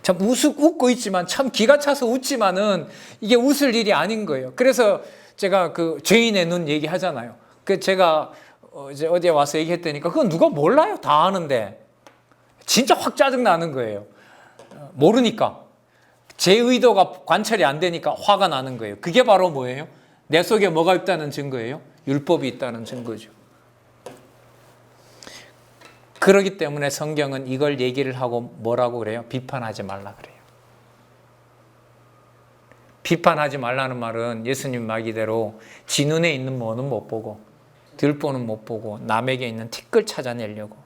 참 웃고 있지만 참 기가 차서 웃지만은 이게 웃을 일이 아닌 거예요. 그래서 제가 그 죄인의 눈 얘기하잖아요. 그 제가 이제 어디에 와서 얘기했더니까 그건 누가 몰라요. 다 아는데. 진짜 확 짜증 나는 거예요. 모르니까. 제 의도가 관찰이 안 되니까 화가 나는 거예요. 그게 바로 뭐예요? 내 속에 뭐가 있다는 증거예요? 율법이 있다는 증거죠. 그렇기 때문에 성경은 이걸 얘기를 하고 뭐라고 그래요? 비판하지 말라 그래요. 비판하지 말라는 말은 예수님 말기대로 지 눈에 있는 뭐는 못 보고 들보는 못 보고 남에게 있는 티끌 찾아내려고.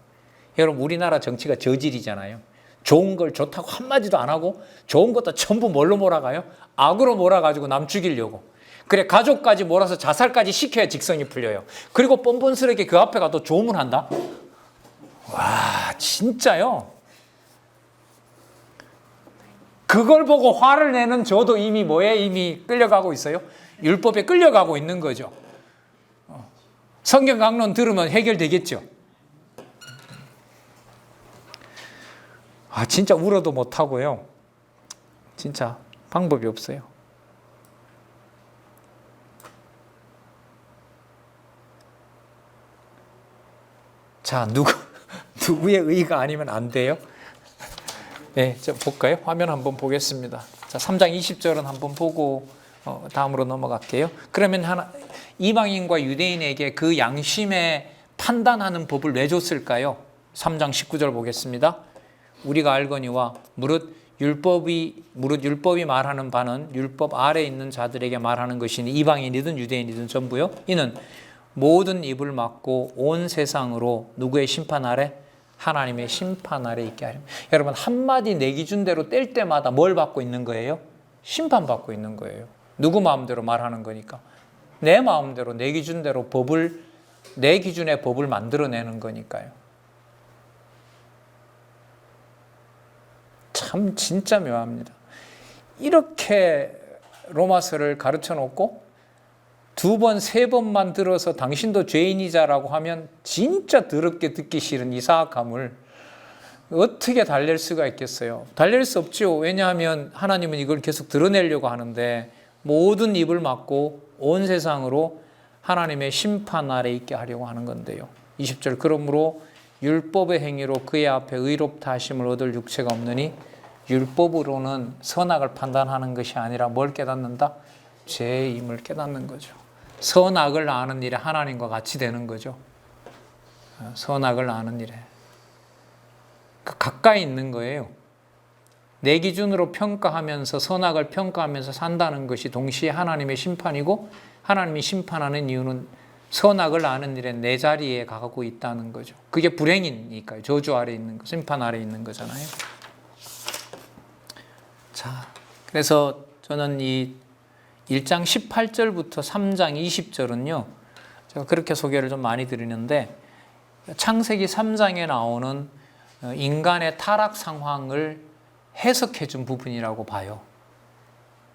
여러분 우리나라 정치가 저질이잖아요. 좋은 걸 좋다고 한마디도 안 하고 좋은 것도 전부 뭘로 몰아가요? 악으로 몰아가지고 남 죽이려고. 그래 가족까지 몰아서 자살까지 시켜야 직성이 풀려요. 그리고 뻔뻔스럽게 그 앞에 가도 조문한다? 와 진짜요. 그걸 보고 화를 내는 저도 이미 이미 끌려가고 있어요? 율법에 끌려가고 있는 거죠. 성경 강론 들으면 해결되겠죠. 진짜 울어도 못하고요. 진짜 방법이 없어요. 자, 누구의 의가 아니면 안 돼요? 네, 좀 볼까요? 화면 한번 보겠습니다. 자, 3장 20절은 한번 보고 다음으로 넘어갈게요. 그러면 이방인과 유대인에게 그 양심에 판단하는 법을 왜 줬을까요? 3장 19절 보겠습니다. 우리가 알거니와 무릇 율법이 말하는 바는 율법 아래에 있는 자들에게 말하는 것이니 이방인이든 유대인이든 전부요. 이는 모든 입을 막고 온 세상으로 누구의 심판 아래? 하나님의 심판 아래 있게 하려. 여러분 한마디 내 기준대로 뗄 때마다 뭘 받고 있는 거예요? 심판받고 있는 거예요. 누구 마음대로 말하는 거니까. 내 마음대로 내 기준대로 내 기준의 법을 만들어내는 거니까요. 참 진짜 묘합니다. 이렇게 로마서를 가르쳐 놓고 2번, 3번만 들어서 당신도 죄인이자라고 하면 진짜 더럽게 듣기 싫은 이 사악함을 어떻게 달랠 수가 있겠어요? 달랠 수 없죠. 왜냐하면 하나님은 이걸 계속 드러내려고 하는데 모든 입을 막고 온 세상으로 하나님의 심판 아래 있게 하려고 하는 건데요. 20절 그러므로 율법의 행위로 그의 앞에 의롭다 하심을 얻을 육체가 없느니 율법으로는 선악을 판단하는 것이 아니라 뭘 깨닫는다? 죄임을 깨닫는 거죠. 선악을 아는 일에 하나님과 같이 되는 거죠. 선악을 아는 일에 가까이 있는 거예요. 내 기준으로 평가하면서 선악을 평가하면서 산다는 것이 동시에 하나님의 심판이고, 하나님이 심판하는 이유는 선악을 아는 일에 내 자리에 가고 있다는 거죠. 그게 불행이니까요. 저주 아래 있는 거, 심판 아래 있는 거잖아요. 자, 그래서 저는 이 1장 18절부터 3장 20절은요, 제가 그렇게 소개를 좀 많이 드리는데, 창세기 3장에 나오는 인간의 타락 상황을 해석해 준 부분이라고 봐요.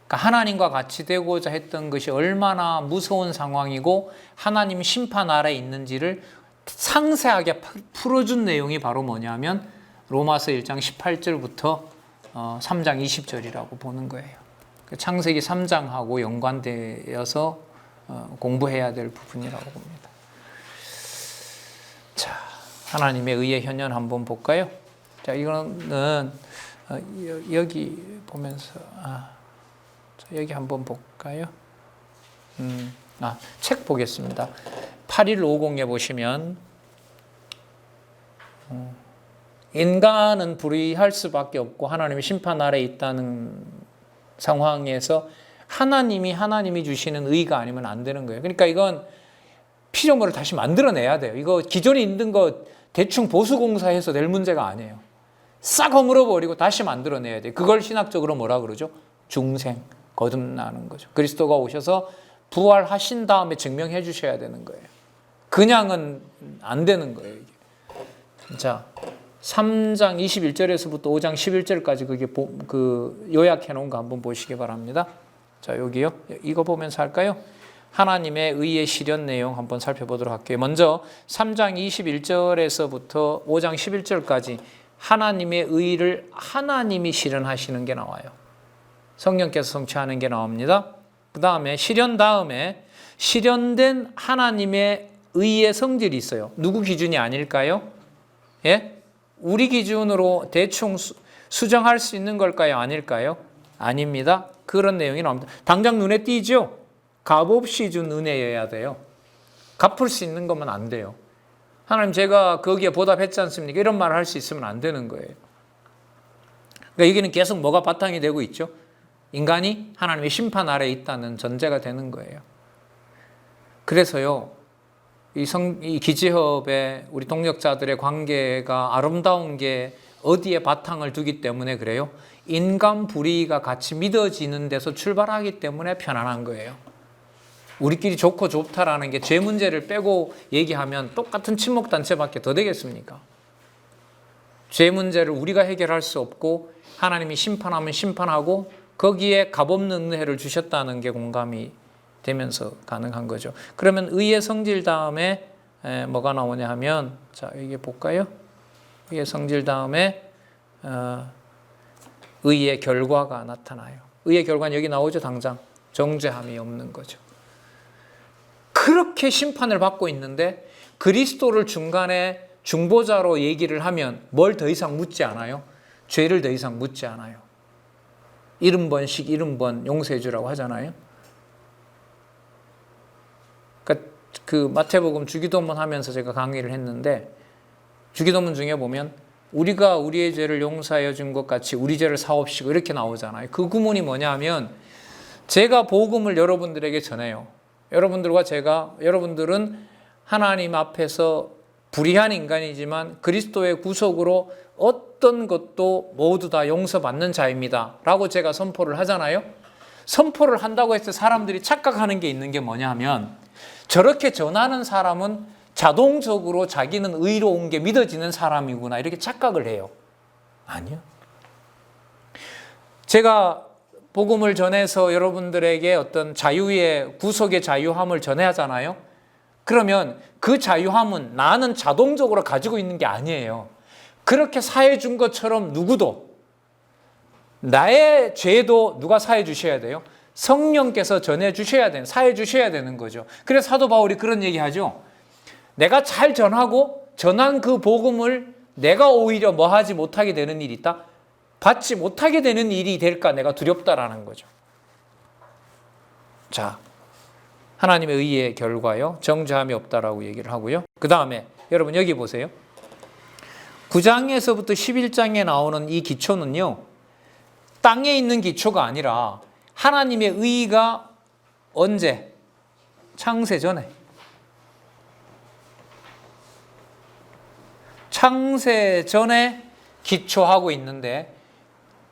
그러니까 하나님과 같이 되고자 했던 것이 얼마나 무서운 상황이고 하나님 심판 아래 있는지를 상세하게 풀어준 내용이 바로 뭐냐면 로마서 1장 18절부터 3장 20절이라고 보는 거예요. 창세기 3장하고 연관되어서 공부해야 될 부분이라고 봅니다. 자, 하나님의 의의 현현 한번 볼까요? 자, 이거는 여기 보면서 여기 한번 볼까요? 책 보겠습니다. 8150에 보시면 인간은 불의할 수밖에 없고 하나님의 심판 아래 있다는 상황에서 하나님이 주시는 의가 아니면 안 되는 거예요. 그러니까 이건 피조물을 다시 만들어내야 돼요. 이거 기존에 있는 거 대충 보수공사해서 낼 문제가 아니에요. 싹 허물어버리고 다시 만들어내야 돼요. 그걸 신학적으로 뭐라 그러죠? 중생, 거듭나는 거죠. 그리스도가 오셔서 부활하신 다음에 증명해 주셔야 되는 거예요. 그냥은 안 되는 거예요. 이게. 자, 3장 21절에서부터 5장 11절까지 그게 요약해 놓은 거 한번 보시기 바랍니다. 자, 여기요. 이거 보면서 할까요? 하나님의 의의 실현 내용 한번 살펴보도록 할게요. 먼저 3장 21절에서부터 5장 11절까지 하나님의 의를 하나님이 실현하시는 게 나와요. 성령께서 성취하는 게 나옵니다. 그 다음에 실현 다음에 실현된 하나님의 의의 성질이 있어요. 누구 기준이 아닐까요? 예? 우리 기준으로 대충 수정할 수 있는 걸까요? 아닐까요? 아닙니다. 그런 내용이 나옵니다. 당장 눈에 띄죠? 값없이 준 은혜여야 돼요. 갚을 수 있는 것만 안 돼요. 하나님 제가 거기에 보답했지 않습니까? 이런 말을 할 수 있으면 안 되는 거예요. 그러니까 여기는 계속 뭐가 바탕이 되고 있죠? 인간이 하나님의 심판 아래에 있다는 전제가 되는 거예요. 그래서요, 이 기지협의 우리 동역자들의 관계가 아름다운 게 어디에 바탕을 두기 때문에 그래요? 인간 불의가 같이 믿어지는 데서 출발하기 때문에 편안한 거예요. 우리끼리 좋고 좋다라는 게 죄 문제를 빼고 얘기하면 똑같은 친목단체밖에 더 되겠습니까? 죄 문제를 우리가 해결할 수 없고 하나님이 심판하면 심판하고 거기에 값없는 은혜를 주셨다는 게 공감이 되면서 가능한 거죠. 그러면 의의 성질 다음에 뭐가 나오냐 하면, 자, 이게 볼까요? 의의 성질 다음에 의의 결과가 나타나요. 의의 결과는 여기 나오죠. 당장 정죄함이 없는 거죠. 그렇게 심판을 받고 있는데 그리스도를 중간에 중보자로 얘기를 하면 뭘 더 이상 묻지 않아요? 죄를 더 이상 묻지 않아요. 70번씩 70번 용서해 주라고 하잖아요. 그러니까 그 마태복음 주기도문 하면서 제가 강의를 했는데, 주기도문 중에 보면 우리가 우리의 죄를 용서하여 준 것 같이 우리 죄를 사옵시고 이렇게 나오잖아요. 그 구문이 뭐냐 하면, 제가 복음을 여러분들에게 전해요. 여러분들은 하나님 앞에서 불의한 인간이지만 그리스도의 구속으로 어떤 것도 모두 다 용서받는 자입니다 라고 제가 선포를 하잖아요. 선포를 한다고 해서 사람들이 착각하는 게 있는 게 뭐냐 하면, 저렇게 전하는 사람은 자동적으로 자기는 의로운 게 믿어지는 사람이구나 이렇게 착각을 해요. 아니요. 제가 복음을 전해서 여러분들에게 어떤 자유의 구속의 자유함을 전해야 하잖아요. 그러면 그 자유함은 나는 자동적으로 가지고 있는 게 아니에요. 그렇게 사해 준 것처럼 누구도, 나의 죄도 누가 사해 주셔야 돼요? 성령께서 전해주셔야 되는, 사해주셔야 되는 거죠. 그래서 사도 바울이 그런 얘기하죠. 내가 잘 전하고 전한 그 복음을 내가 오히려 뭐 하지 못하게 되는 일이 있다? 받지 못하게 되는 일이 될까 내가 두렵다라는 거죠. 자, 하나님의 의의 결과요. 정죄함이 없다라고 얘기를 하고요. 그 다음에 여러분 여기 보세요. 9장에서부터 11장에 나오는 이 기초는요. 땅에 있는 기초가 아니라 하나님의 의가 언제? 창세 전에. 창세 전에 기초하고 있는데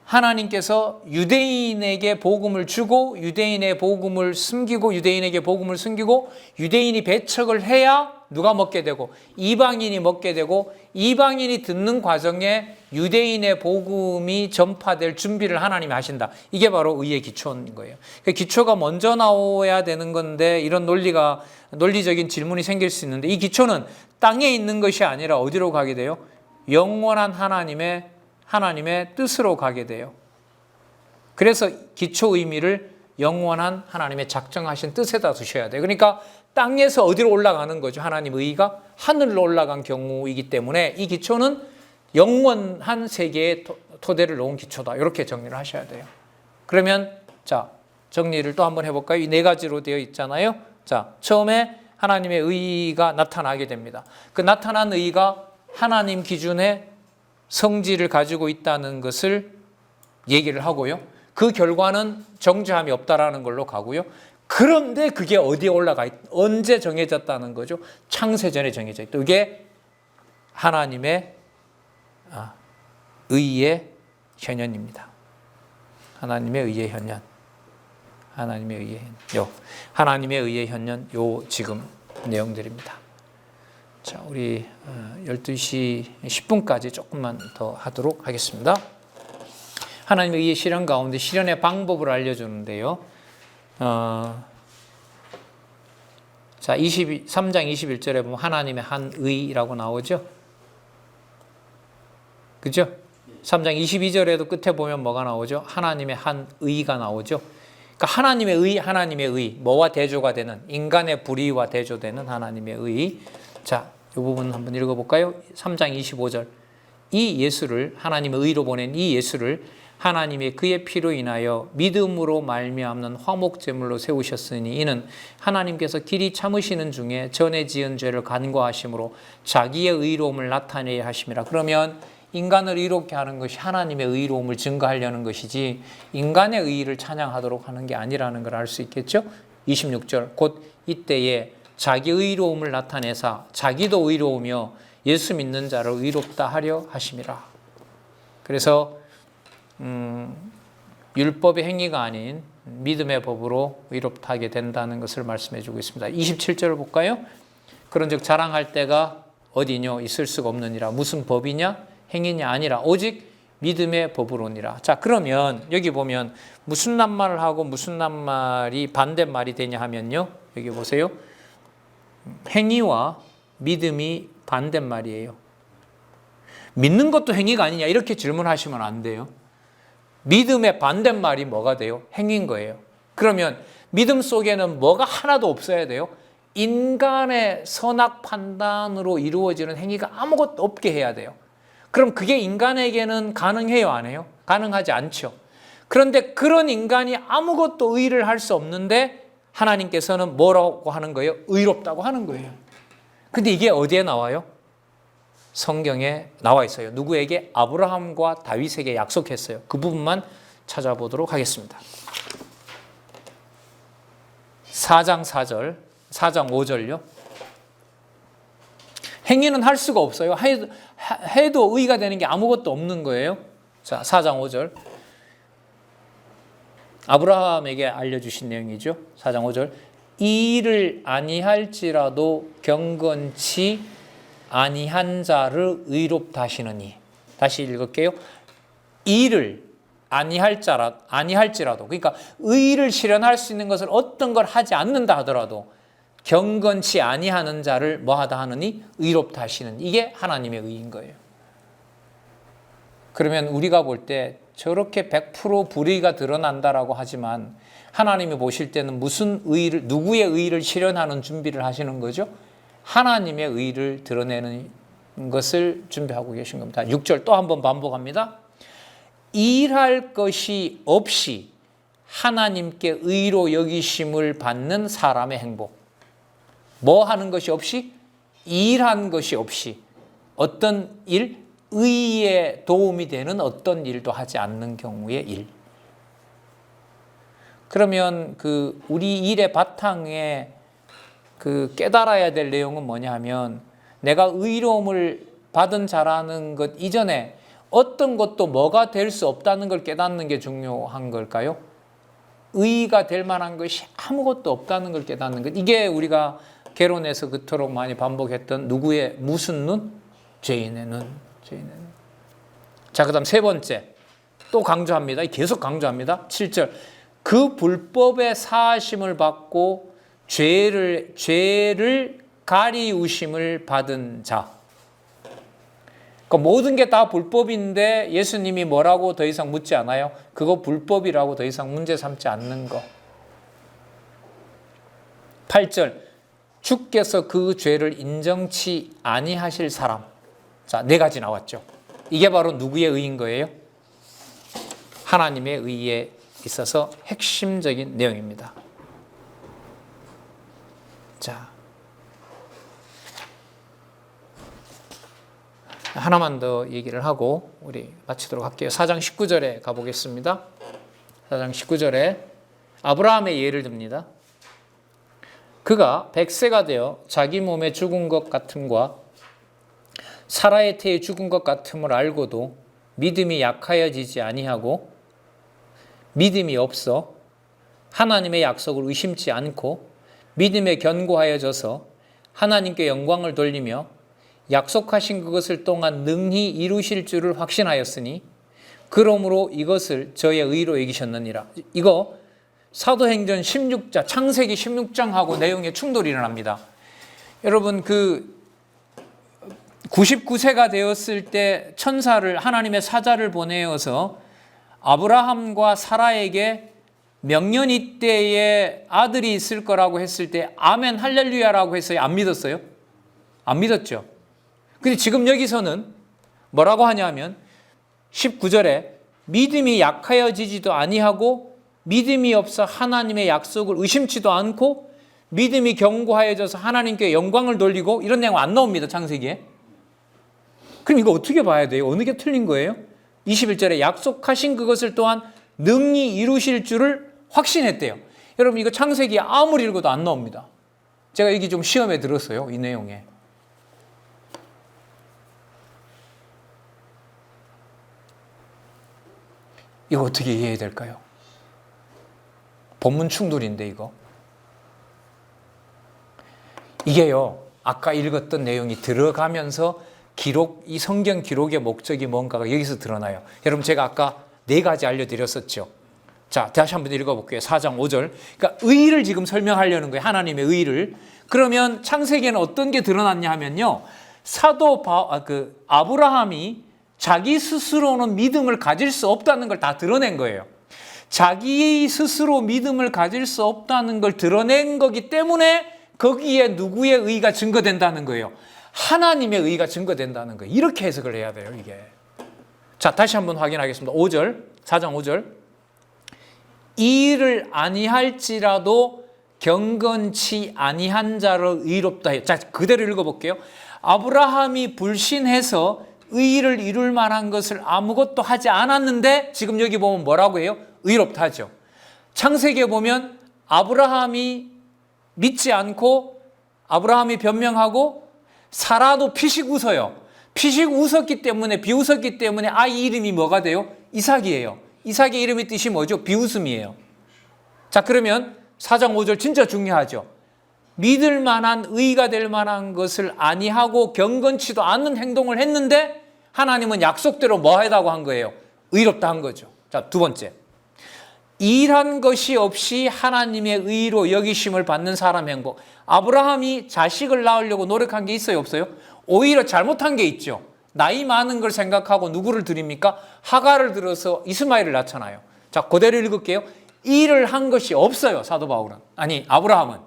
하나님께서 유대인에게 복음을 주고 유대인의 복음을 숨기고 유대인에게 복음을 숨기고 유대인이 배척을 해야 누가 먹게 되고 이방인이 먹게 되고 이방인이 듣는 과정에 유대인의 복음이 전파될 준비를 하나님이 하신다. 이게 바로 의의 기초인 거예요. 기초가 먼저 나와야 되는 건데 이런 논리적인 질문이 생길 수 있는데 이 기초는 땅에 있는 것이 아니라 어디로 가게 돼요? 영원한 하나님의 뜻으로 가게 돼요. 그래서 기초 의미를 영원한 하나님의 작정하신 뜻에다 두셔야 돼요. 그러니까 땅에서 어디로 올라가는 거죠? 하나님의 의가 하늘로 올라간 경우이기 때문에 이 기초는 영원한 세계의 토대를 놓은 기초다. 이렇게 정리를 하셔야 돼요. 그러면 자, 정리를 또 한번 해볼까요? 이 네 가지로 되어 있잖아요. 자, 처음에 하나님의 의가 나타나게 됩니다. 그 나타난 의가 하나님 기준의 성질을 가지고 있다는 것을 얘기를 하고요. 그 결과는 정죄함이 없다라는 걸로 가고요. 그런데 그게 어디에 언제 정해졌다는 거죠? 창세전에 정해져 있다. 이게 하나님의 의의 현현입니다. 하나님의 의의 현현. 하나님의 의의 현현, 지금 내용들입니다. 자, 우리 12시 10분까지 조금만 더 하도록 하겠습니다. 하나님의 의의 실현 가운데 실현의 방법을 알려주는데요. 자, 3장 21절에 보면 하나님의 한 의라고 나오죠. 그죠? 3장 22절에도 끝에 보면 뭐가 나오죠? 하나님의 한 의가 나오죠. 그러니까 하나님의 의, 뭐와 대조가 되는, 인간의 불의와 대조되는 하나님의 의. 자, 이 부분 한번 읽어볼까요? 3장 25절. 이 예수를, 하나님의 의로 보낸 이 예수를 하나님의 그의 피로 인하여 믿음으로 말미암는 화목제물로 세우셨으니 이는 하나님께서 길이 참으시는 중에 전에 지은 죄를 간과하심으로 자기의 의로움을 나타내야 하심이라. 그러면 인간을 의롭게 하는 것이 하나님의 의로움을 증거하려는 것이지 인간의 의의를 찬양하도록 하는 게 아니라는 걸 알 수 있겠죠? 26절. 곧 이때에 자기 의로움을 나타내사 자기도 의로우며 예수 믿는 자를 의롭다 하려 하심이라. 그래서 율법의 행위가 아닌 믿음의 법으로 의롭다 하게 된다는 것을 말씀해 주고 있습니다. 27절을 볼까요? 그런즉 자랑할 때가 어디뇨? 있을 수가 없느니라. 무슨 법이냐? 행위냐? 아니라 오직 믿음의 법으로니라. 자, 그러면 여기 보면 무슨 낱말을 하고 무슨 낱말이 반대말이 되냐 하면요. 여기 보세요. 행위와 믿음이 반대말이에요. 믿는 것도 행위가 아니냐 이렇게 질문하시면 안 돼요. 믿음의 반대말이 뭐가 돼요? 행위인 거예요. 그러면 믿음 속에는 뭐가 하나도 없어야 돼요? 인간의 선악 판단으로 이루어지는 행위가 아무것도 없게 해야 돼요. 그럼 그게 인간에게는 가능해요? 안 해요? 가능하지 않죠. 그런데 그런 인간이 아무것도 의를 할 수 없는데 하나님께서는 뭐라고 하는 거예요? 의롭다고 하는 거예요. 근데 이게 어디에 나와요? 성경에 나와 있어요. 누구에게? 아브라함과 다윗에게 약속했어요. 그 부분만 찾아보도록 하겠습니다. 4장 4절, 4장 5절요. 행위는 할 수가 없어요. 해도 의가 되는 게 아무것도 없는 거예요. 자, 4장 5절. 아브라함에게 알려주신 내용이죠. 4장 5절. 이 일을 아니할지라도 경건치 아니한 자를 의롭다 하시느니. 다시 읽을게요. 이 일을 아니할지라도 그러니까 의를 실현할 수 있는 것을 어떤 걸 하지 않는다 하더라도 경건치 아니하는 자를 뭐하다 하느니 의롭다 하시는, 이게 하나님의 의인 거예요. 그러면 우리가 볼 때 저렇게 100% 불의가 드러난다라고 하지만 하나님이 보실 때는 무슨 의를, 누구의 의를 실현하는 준비를 하시는 거죠? 하나님의 의를 드러내는 것을 준비하고 계신 겁니다. 6절 또 한번 반복합니다. 일할 것이 없이 하나님께 의로 여기심을 받는 사람의 행복. 뭐 하는 것이 없이? 일한 것이 없이. 어떤 일? 의에 도움이 되는 어떤 일도 하지 않는 경우의 일. 그러면 우리 일의 바탕에 깨달아야 될 내용은 뭐냐 하면, 내가 의로움을 받은 자라는 것 이전에 어떤 것도 뭐가 될 수 없다는 걸 깨닫는 게 중요한 걸까요? 의가 될 만한 것이 아무것도 없다는 걸 깨닫는 것. 이게 우리가 개론에서 그토록 많이 반복했던 누구의 무슨 눈? 죄인의 눈. 죄인의 눈. 자, 그 다음 세 번째. 또 강조합니다. 계속 강조합니다. 7절. 그 불법의 사하심을 받고 죄를 가리우심을 받은 자. 그러니까 모든 게 다 불법인데 예수님이 뭐라고 더 이상 묻지 않아요. 그거 불법이라고 더 이상 문제 삼지 않는 거. 8절. 주께서 그 죄를 인정치 아니하실 사람. 자, 네 가지 나왔죠. 이게 바로 누구의 의인 거예요? 하나님의 의에 있어서 핵심적인 내용입니다. 자, 하나만 더 얘기를 하고 우리 마치도록 할게요. 4장 19절에 가보겠습니다. 4장 19절에 아브라함의 예를 듭니다. 그가 100세가 되어 자기 몸에 죽은 것 같음과 사라의 태에 죽은 것 같음을 알고도 믿음이 약하여지지 아니하고 믿음이 없어 하나님의 약속을 의심치 않고 믿음에 견고하여져서 하나님께 영광을 돌리며 약속하신 그것을 또한 능히 이루실 줄을 확신하였으니 그러므로 이것을 저의 의로 여기셨느니라. 이거 사도행전 16장, 창세기 16장하고 내용에 충돌이 일어납니다. 여러분 99세가 되었을 때 천사를, 하나님의 사자를 보내어서 아브라함과 사라에게 명년이 때에 아들이 있을 거라고 했을 때 아멘 할렐루야라고 했어요? 안 믿었어요? 안 믿었죠. 근데 지금 여기서는 뭐라고 하냐면 19절에 믿음이 약하여지지도 아니하고 믿음이 없어 하나님의 약속을 의심치도 않고 믿음이 견고하여져서 하나님께 영광을 돌리고, 이런 내용 안 나옵니다. 창세기에. 그럼 이거 어떻게 봐야 돼요? 어느 게 틀린 거예요? 21절에 약속하신 그것을 또한 능히 이루실 줄을 확신했대요. 여러분 이거 창세기 아무리 읽어도 안 나옵니다. 제가 여기 좀 시험에 들었어요. 이 내용에. 이거 어떻게 이해해야 될까요? 본문 충돌인데 이거. 이게요, 아까 읽었던 내용이 들어가면서 이 성경 기록의 목적이 뭔가가 여기서 드러나요. 여러분 제가 아까 네 가지 알려드렸었죠. 자, 다시 한번 읽어볼게요. 4장 5절. 그러니까 의를 지금 설명하려는 거예요. 하나님의 의를. 그러면 창세기에는 어떤 게 드러났냐 하면요, 아브라함이 자기 스스로는 믿음을 가질 수 없다는 걸 다 드러낸 거예요. 자기 스스로 믿음을 가질 수 없다는 걸 드러낸 거기 때문에 거기에 누구의 의가 증거된다는 거예요. 하나님의 의가 증거된다는 거예요. 이렇게 해석을 해야 돼요, 이게. 자, 다시 한번 확인하겠습니다. 5절, 4장 5절. 이 일을 아니할지라도 경건치 아니한 자를 의롭다 해요. 자, 그대로 읽어볼게요. 아브라함이 불신해서 의를 이룰 만한 것을 아무것도 하지 않았는데 지금 여기 보면 뭐라고 해요? 의롭다 하죠. 창세기에 보면 아브라함이 믿지 않고 아브라함이 변명하고 사라도 피식 웃어요. 피식 웃었기 때문에, 비웃었기 때문에 아이 이름이 뭐가 돼요? 이삭이에요. 이삭의 이름의 뜻이 뭐죠? 비웃음이에요. 자, 그러면 4장 5절 진짜 중요하죠. 믿을 만한, 의가 될 만한 것을 아니하고 경건치도 않는 행동을 했는데 하나님은 약속대로 뭐 하다고 한 거예요? 의롭다 한 거죠. 자, 두 번째. 일한 것이 없이 하나님의 의로 여기심을 받는 사람 행복. 아브라함이 자식을 낳으려고 노력한 게 있어요, 없어요? 오히려 잘못한 게 있죠. 나이 많은 걸 생각하고 누구를 드립니까? 하가를 들어서 이스마엘을 낳잖아요. 자, 그대로 읽을게요. 일을 한 것이 없어요. 사도 바울은. 아니, 아브라함은.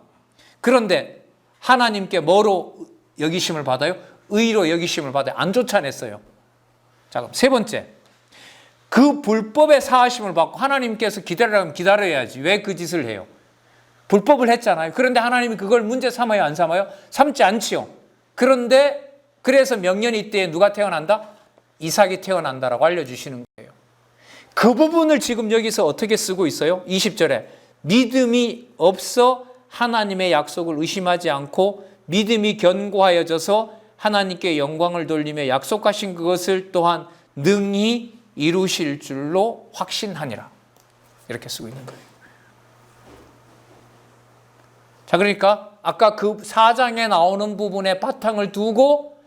그런데 하나님께 뭐로 여기심을 받아요? 의로 여기심을 받아요. 안 쫓아냈어요. 자, 그럼 세 번째. 그 불법의 사하심을 받고 하나님께서 기다리라면 기다려야지. 왜 그 짓을 해요? 불법을 했잖아요. 그런데 하나님이 그걸 문제 삼아요, 안 삼아요? 삼지 않지요. 그런데 그래서 명년이 때에 누가 태어난다? 이삭이 태어난다라고 알려주시는 거예요. 그 부분을 지금 여기서 어떻게 쓰고 있어요? 20절에 믿음이 없어 하나님의 약속을 의심하지 않고 믿음이 견고하여져서 하나님께 영광을 돌리며 약속하신 그것을 또한 능히 이루실 줄로 확신하니라. 이렇게 쓰고 있는 거예요. 자, 그러니까 아까 그 4장에 나오는 부분에 바탕을 두고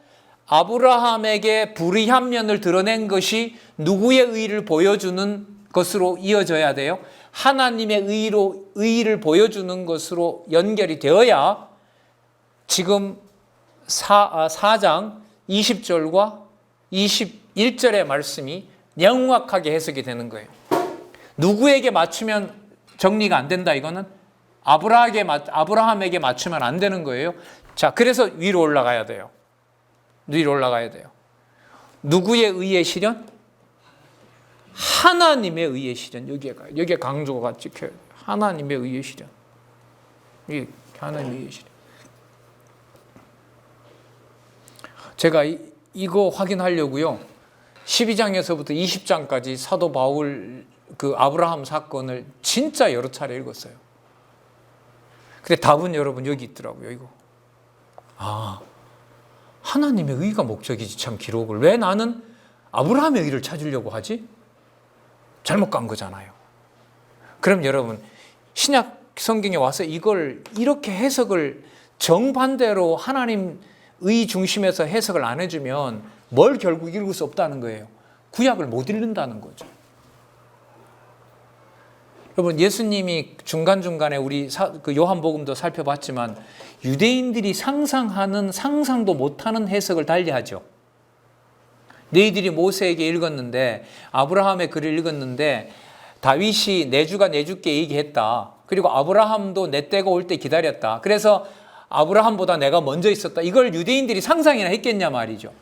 아브라함에게 불의한 면을 드러낸 것이 누구의 의를 보여주는 것으로 이어져야 돼요? 하나님의 의를 보여주는 것으로 연결이 되어야 지금 4장 20절과 21절의 말씀이 명확하게 해석이 되는 거예요. 누구에게 맞추면 정리가 안 된다, 이거는 아브라함에게 맞추면 안 되는 거예요. 자, 그래서 위로 올라가야 돼요. 위로 올라가야 돼요. 누구의 의의 실현? 하나님의 의의 실현. 여기에 강조가 찍혀요. 하나님의 의의 실현. 이게 하나님의 의의 실현. 제가 이거 확인하려고요. 12장에서부터 20장까지 사도 바울 그 아브라함 사건을 진짜 여러 차례 읽었어요. 근데 답은 여러분 여기 있더라고요. 이거. 하나님의 의가 목적이지 참 기록을. 왜 나는 아브라함의 의를 찾으려고 하지? 잘못 간 거잖아요. 그럼 여러분 신약 성경에 와서 이걸 이렇게 해석을 정반대로 하나님 의 중심에서 해석을 안 해주면 뭘 결국 읽을 수 없다는 거예요. 구약을 못 읽는다는 거죠. 여러분 예수님이 중간중간에 우리 그 요한복음도 살펴봤지만 유대인들이 상상하는 상상도 못하는 해석을 달리하죠. 너희들이 모세에게 읽었는데 아브라함의 글을 읽었는데 다윗이 내 주가 내 주께 얘기했다. 그리고 아브라함도 내 때가 올 때 기다렸다. 그래서 아브라함보다 내가 먼저 있었다. 이걸 유대인들이 상상이나 했겠냐 말이죠.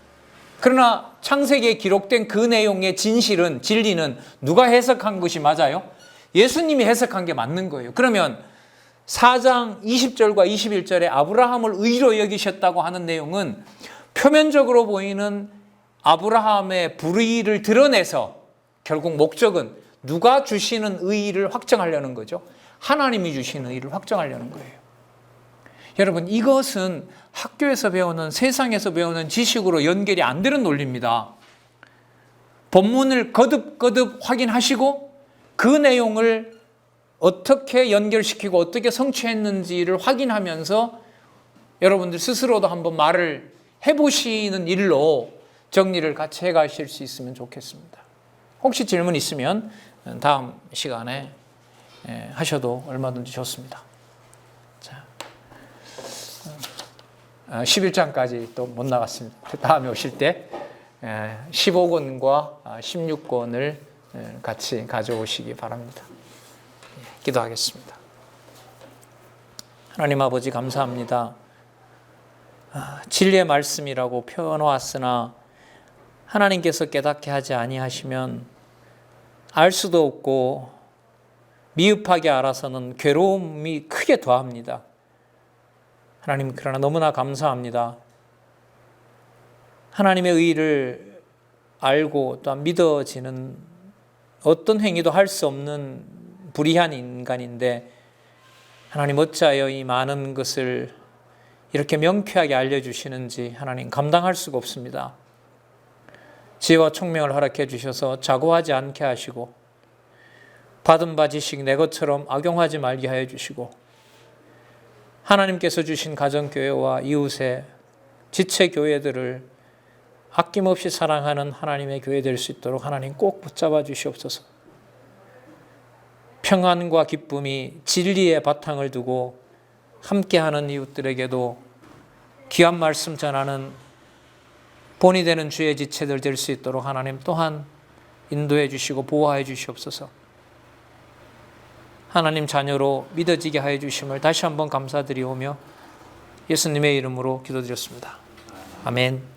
그러나 창세기에 기록된 그 내용의 진리는 누가 해석한 것이 맞아요? 예수님이 해석한 게 맞는 거예요. 그러면 4장 20절과 21절에 아브라함을 의로 여기셨다고 하는 내용은 표면적으로 보이는 아브라함의 불의를 드러내서 결국 목적은 누가 주시는 의를 확정하려는 거죠. 하나님이 주시는 의를 확정하려는 거예요. 여러분 이것은 학교에서 배우는 세상에서 배우는 지식으로 연결이 안 되는 논리입니다. 본문을 거듭거듭 확인하시고 그 내용을 어떻게 연결시키고 어떻게 성취했는지를 확인하면서 여러분들 스스로도 한번 말을 해보시는 일로 정리를 같이 해가실 수 있으면 좋겠습니다. 혹시 질문 있으면 다음 시간에 하셔도 얼마든지 좋습니다. 자, 11장까지 또 못 나갔습니다. 다음에 오실 때 15권과 16권을 같이 가져오시기 바랍니다. 기도하겠습니다. 하나님 아버지 감사합니다. 진리의 말씀이라고 표현해왔으나 하나님께서 깨닫게 하지 아니하시면 알 수도 없고 미흡하게 알아서는 괴로움이 크게 더합니다. 하나님 그러나 너무나 감사합니다. 하나님의 의를 알고 또한 믿어지는 어떤 행위도 할 수 없는 불의한 인간인데 하나님 어찌하여 이 많은 것을 이렇게 명쾌하게 알려주시는지 하나님 감당할 수가 없습니다. 지혜와 총명을 허락해 주셔서 자고하지 않게 하시고 받은 바 지식 내 것처럼 악용하지 말게 하여 주시고 하나님께서 주신 가정교회와 이웃의 지체교회들을 아낌없이 사랑하는 하나님의 교회 될 수 있도록 하나님 꼭 붙잡아 주시옵소서. 평안과 기쁨이 진리의 바탕을 두고 함께하는 이웃들에게도 귀한 말씀 전하는 본이 되는 주의 지체들 될 수 있도록 하나님 또한 인도해 주시고 보호해 주시옵소서. 하나님 자녀로 믿어지게 하여 주심을 다시 한번 감사드리오며 예수님의 이름으로 기도드렸습니다. 아멘.